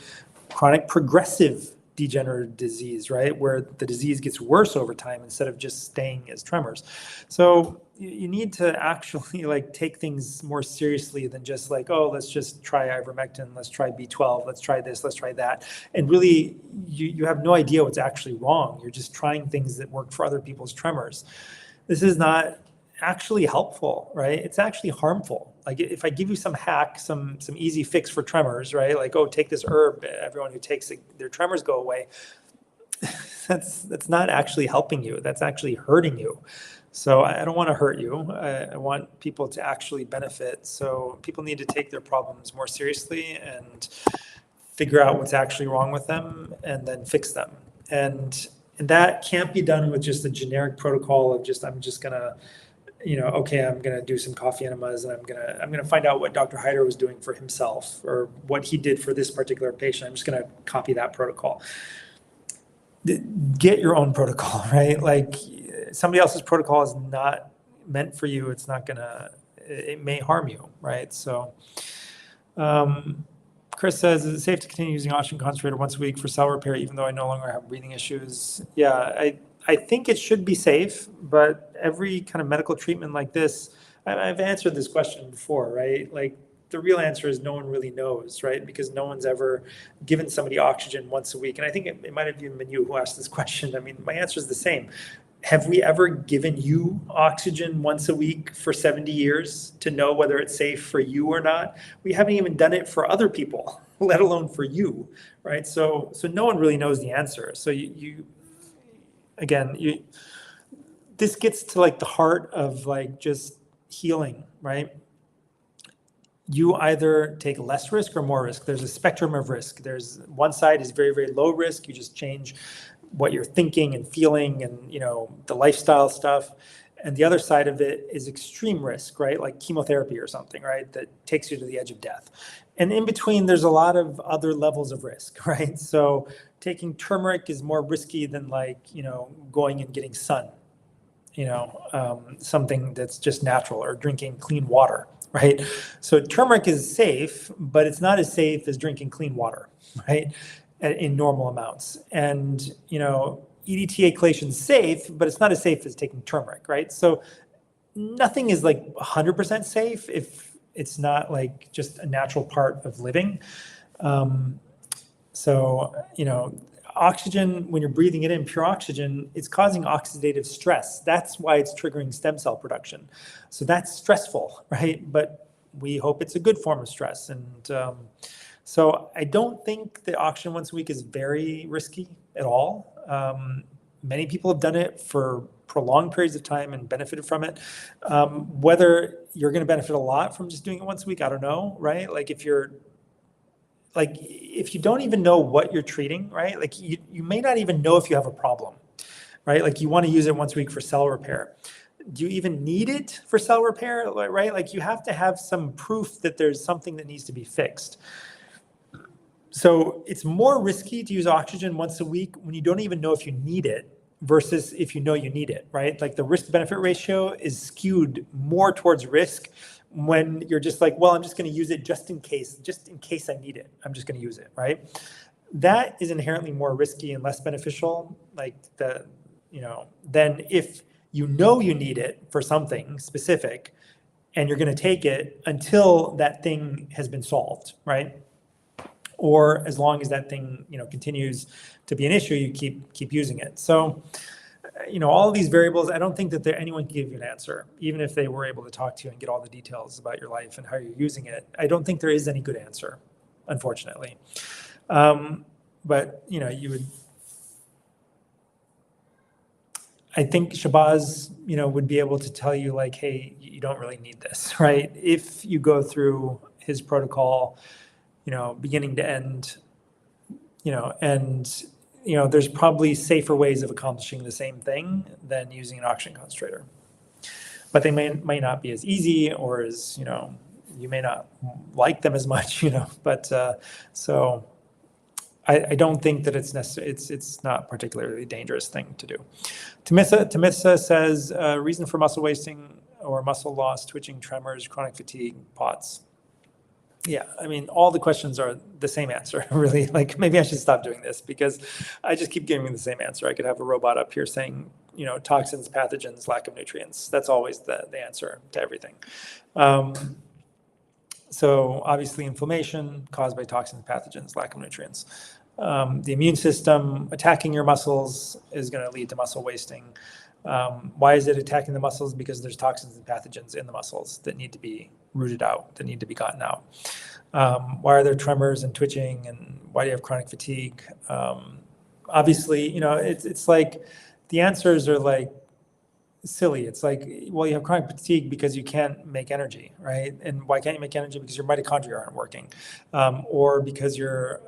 chronic progressive degenerative disease, right? Where the disease gets worse over time instead of just staying as tremors. So you need to actually take things more seriously than just let's just try ivermectin, let's try B12, let's try this, let's try that. And really, you have no idea what's actually wrong. You're just trying things that work for other people's tremors. This is not actually helpful, right? It's actually harmful. If I give you some hack, some easy fix for tremors, right? Take this herb, everyone who takes it, their tremors go away. That's not actually helping you. That's actually hurting you. So I don't want to hurt you. I want people to actually benefit. So people need to take their problems more seriously and figure out what's actually wrong with them and then fix them. And that can't be done with just a generic protocol of I'm just gonna, okay, I'm gonna do some coffee enemas, and I'm gonna find out what Dr. Haider was doing for himself or what he did for this particular patient. I'm just gonna copy that protocol. Get your own protocol, right? Somebody else's protocol is not meant for you. It's not it may harm you, right? So Chris says, is it safe to continue using oxygen concentrator once a week for cell repair, even though I no longer have breathing issues? Yeah, I think it should be safe, but every kind of medical treatment like this, I've answered this question before, right? Like the real answer is no one really knows, right? Because no one's ever given somebody oxygen once a week. And I think it might have even been you who asked this question. I mean, my answer is the same. Have we ever given you oxygen once a week for 70 years to know whether it's safe for you or not? We haven't even done it for other people, let alone for you, right? So no one really knows the answer. So this gets to like the heart of like just healing, right? You either take less risk or more risk. There's a spectrum of risk. There's one side is very, very low risk. You just change what you're thinking and feeling and, the lifestyle stuff. And the other side of it is extreme risk, right? Like chemotherapy or something, right? That takes you to the edge of death. And in between, there's a lot of other levels of risk, right? So taking turmeric is more risky than like, going and getting sun, something that's just natural, or drinking clean water, right? So turmeric is safe, but it's not as safe as drinking clean water, right? In normal amounts. And, EDTA chelation is safe, but it's not as safe as taking turmeric, right? So nothing is like 100% safe if it's not like just a natural part of living. Oxygen, when you're breathing it in, pure oxygen, it's causing oxidative stress. That's why it's triggering stem cell production. So that's stressful, right? But we hope it's a good form of stress. And so I don't think that oxygen once a week is very risky at all. Many people have done it for prolonged periods of time and benefited from it. Whether you're going to benefit a lot from just doing it once a week, I don't know, right? Like if you don't even know what you're treating, right? Like you may not even know if you have a problem, right? Like you want to use it once a week for cell repair. Do you even need it for cell repair, right? Like you have to have some proof that there's something that needs to be fixed. So it's more risky to use oxygen once a week when you don't even know if you need it versus if you know you need it, right? Like the risk-benefit ratio is skewed more towards risk when you're just like, well, I'm just going to use it just in case I need it. I'm just going to use it, right? That is inherently more risky and less beneficial, than if you know you need it for something specific and you're going to take it until that thing has been solved, right? Or as long as that thing, continues to be an issue, you keep using it. So, all of these variables, I don't think that anyone can give you an answer, even if they were able to talk to you and get all the details about your life and how you're using it. I don't think there is any good answer, unfortunately. But, I think Shabazz, would be able to tell you like, hey, you don't really need this, right? If you go through his protocol, beginning to end, and, there's probably safer ways of accomplishing the same thing than using an oxygen concentrator. But they may not be as easy, or as, you may not like them as much, but so I don't think that it's necessary. It's not particularly dangerous thing to do. Tamissa says, reason for muscle wasting or muscle loss, twitching, tremors, chronic fatigue, POTS. Yeah, I mean, all the questions are the same answer, really. Like, maybe I should stop doing this because I just keep giving the same answer. I could have a robot up here saying, toxins, pathogens, lack of nutrients. That's always the answer to everything. So obviously inflammation caused by toxins, pathogens, lack of nutrients. The immune system attacking your muscles is going to lead to muscle wasting. Why is it attacking the muscles? Because there's toxins and pathogens in the muscles that need to be rooted out, that need to be gotten out. Why are there tremors and twitching, and why do you have chronic fatigue? Obviously, it's like the answers are like silly. It's like, well, you have chronic fatigue because you can't make energy, right? And why can't you make energy? Because your mitochondria aren't working, or because your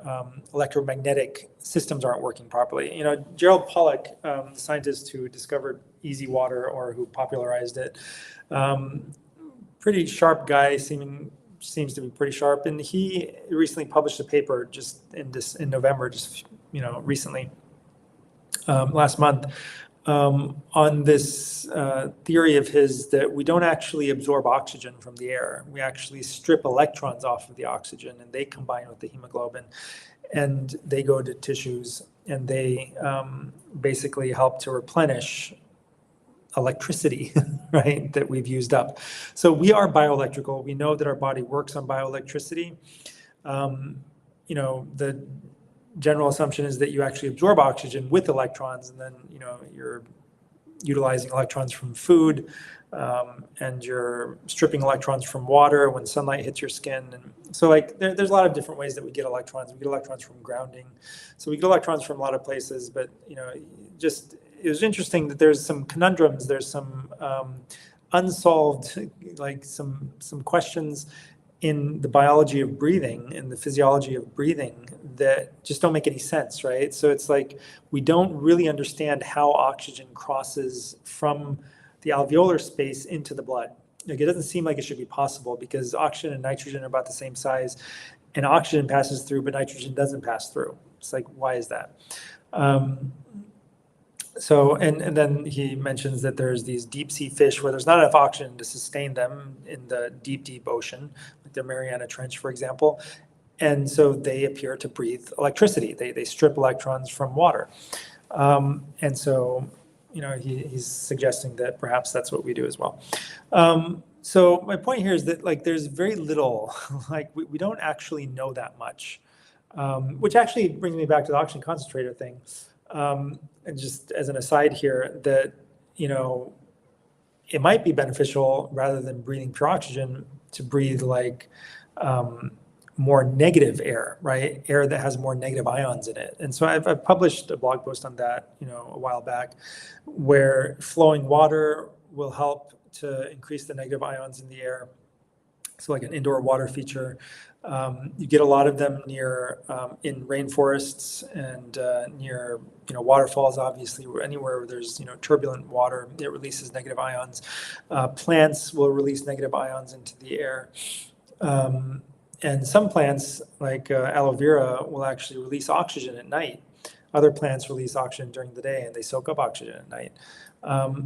electromagnetic systems aren't working properly. Gerald Pollack, the scientist who discovered easy water, or who popularized it, pretty sharp guy, seems to be pretty sharp, and he recently published a paper just in November, recently, last month, on this theory of his that we don't actually absorb oxygen from the air. We actually strip electrons off of the oxygen, and they combine with the hemoglobin, and they go to tissues, and they basically help to replenish electricity, right, that we've used up. So we are bioelectrical. We know that our body works on bioelectricity. The general assumption is that you actually absorb oxygen with electrons, and then you're utilizing electrons from food, and you're stripping electrons from water when sunlight hits your skin. And so there's a lot of different ways that we get electrons. We get electrons from grounding, so we get electrons from a lot of places. But it was interesting that there's some conundrums. There's some unsolved, some questions in the biology of breathing, in the physiology of breathing, that just don't make any sense, right? So it's like we don't really understand how oxygen crosses from the alveolar space into the blood. It doesn't seem like it should be possible, because oxygen and nitrogen are about the same size, and oxygen passes through, but nitrogen doesn't pass through. It's like, why is that? So, and then he mentions that there's these deep sea fish where there's not enough oxygen to sustain them in the deep, deep ocean, like the Mariana Trench, for example. And so they appear to breathe electricity. They strip electrons from water. And so, he's suggesting that perhaps that's what we do as well. So my point here is that there's very little, we don't actually know that much, which actually brings me back to the oxygen concentrator thing. And just as an aside here, that, it might be beneficial, rather than breathing pure oxygen, to breathe more negative air, right? Air that has more negative ions in it. And so I've published a blog post on that, a while back, where flowing water will help to increase the negative ions in the air. So like an indoor water feature. You get a lot of them near in rainforests and near waterfalls. Obviously, anywhere where there's turbulent water, it releases negative ions. Plants will release negative ions into the air, and some plants like aloe vera will actually release oxygen at night. Other plants release oxygen during the day, and they soak up oxygen at night.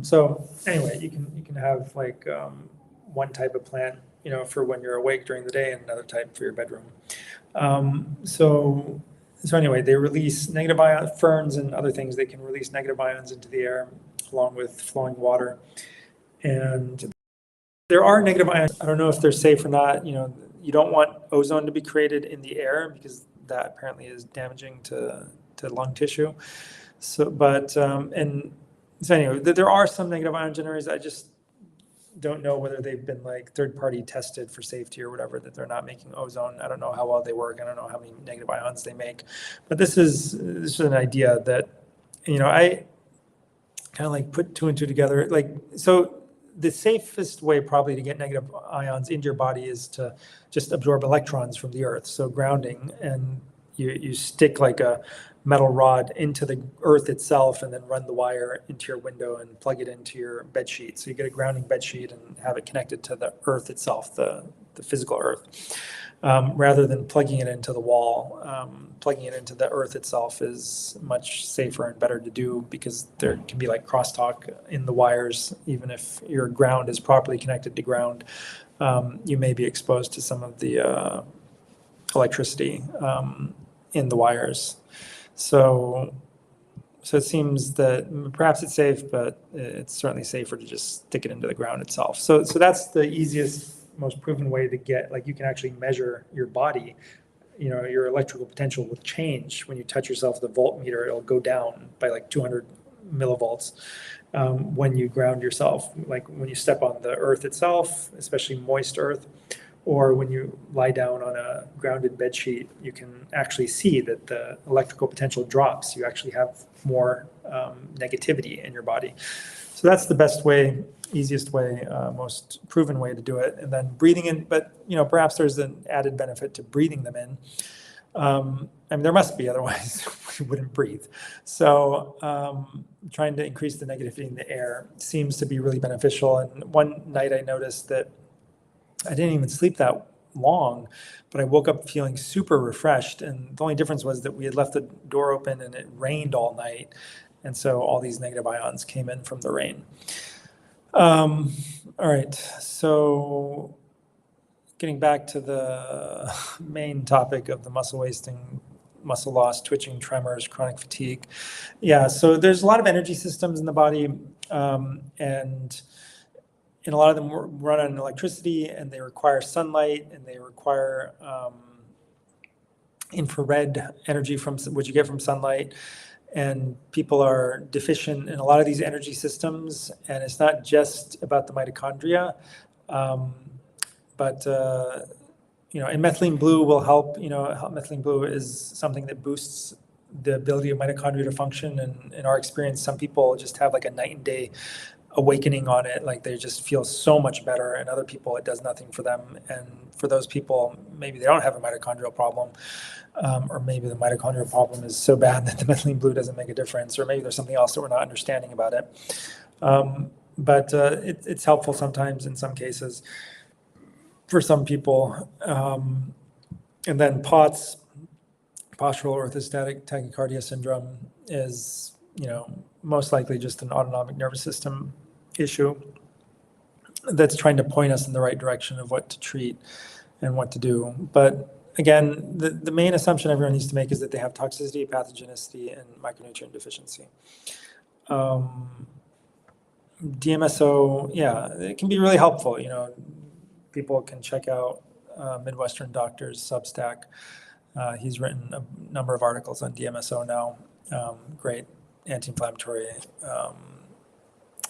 So anyway, you can have one type of plant for when you're awake during the day, and another type for your bedroom. So anyway, they release negative ions. Ferns and other things, they can release negative ions into the air along with flowing water. And there are negative ions. I don't know if they're safe or not. You don't want ozone to be created in the air, because that apparently is damaging to lung tissue. So, anyway, there are some negative ion generators. I just don't know whether they've been third-party tested for safety or whatever, that they're not making ozone. I don't know how well they work. I don't know how many negative ions they make. But this is an idea that, I kind of put two and two together. So the safest way probably to get negative ions into your body is to just absorb electrons from the earth. So grounding, and you stick a metal rod into the earth itself, and then run the wire into your window and plug it into your bed sheet. So you get a grounding bed sheet and have it connected to the earth itself, the physical earth, rather than plugging it into the wall. Plugging it into the earth itself is much safer and better to do, because there can be crosstalk in the wires. Even if your ground is properly connected to ground, you may be exposed to some of the electricity in the wires. So it seems that perhaps it's safe, but it's certainly safer to just stick it into the ground itself. So that's the easiest, most proven way to get, you can actually measure your body. Your electrical potential will change when you touch yourself. The voltmeter, it'll go down by 200 millivolts when you ground yourself. When you step on the earth itself, especially moist earth, or when you lie down on a grounded bed sheet, you can actually see that the electrical potential drops. You actually have more negativity in your body. So that's the best way, easiest way, most proven way to do it. And then breathing in, but perhaps there's an added benefit to breathing them in. There must be, otherwise we wouldn't breathe. So trying to increase the negativity in the air seems to be really beneficial. And one night I noticed that I didn't even sleep that long, but I woke up feeling super refreshed. And the only difference was that we had left the door open and it rained all night. And so all these negative ions came in from the rain. All right, so getting back to the main topic of the muscle wasting, muscle loss, twitching, tremors, chronic fatigue. Yeah, so there's a lot of energy systems in the body, and a lot of them run on electricity, and they require sunlight, and they require infrared energy from what you get from sunlight. And people are deficient in a lot of these energy systems, and it's not just about the mitochondria, but and methylene blue will help. Methylene blue is something that boosts the ability of mitochondria to function. And in our experience, some people just have like a night and day awakening on it, like they just feel so much better, and other people it does nothing for them. And for those people, maybe they don't have a mitochondrial problem, or maybe the mitochondrial problem is so bad that the methylene blue doesn't make a difference, or maybe there's something else that we're not understanding about it. But it's helpful sometimes in some cases for some people. And then POTS, postural orthostatic tachycardia syndrome, is most likely just an autonomic nervous system issue that's trying to point us in the right direction of what to treat and what to do. But again, the main assumption everyone needs to make is that they have toxicity, pathogenicity, and micronutrient deficiency. DMSO, yeah, it can be really helpful. People can check out Midwestern Doctor's Substack. He's written a number of articles on DMSO now. Great anti-inflammatory,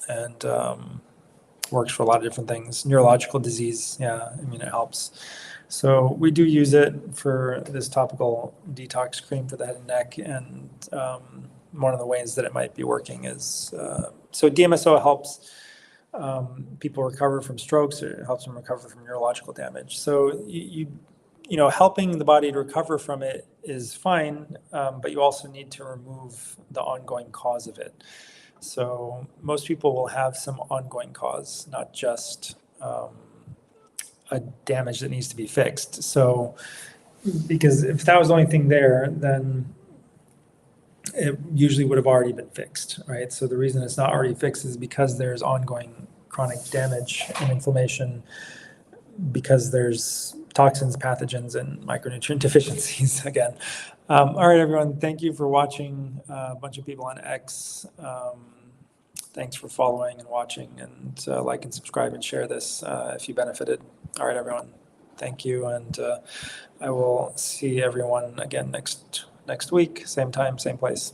and works for a lot of different things. Neurological disease, yeah, it helps. So we do use it for this topical detox cream for the head and neck, and one of the ways that it might be working is, so DMSO helps people recover from strokes, or it helps them recover from neurological damage. So helping the body to recover from it is fine, but you also need to remove the ongoing cause of it. So most people will have some ongoing cause, not just a damage that needs to be fixed. So, because if that was the only thing there, then it usually would have already been fixed, right? So the reason it's not already fixed is because there's ongoing chronic damage and inflammation, because there's toxins, pathogens, and micronutrient deficiencies again. All right, everyone, thank you for watching. A bunch of people on X. Thanks for following and watching, and like and subscribe and share this if you benefited. All right, everyone, thank you, and I will see everyone again next week, same time, same place.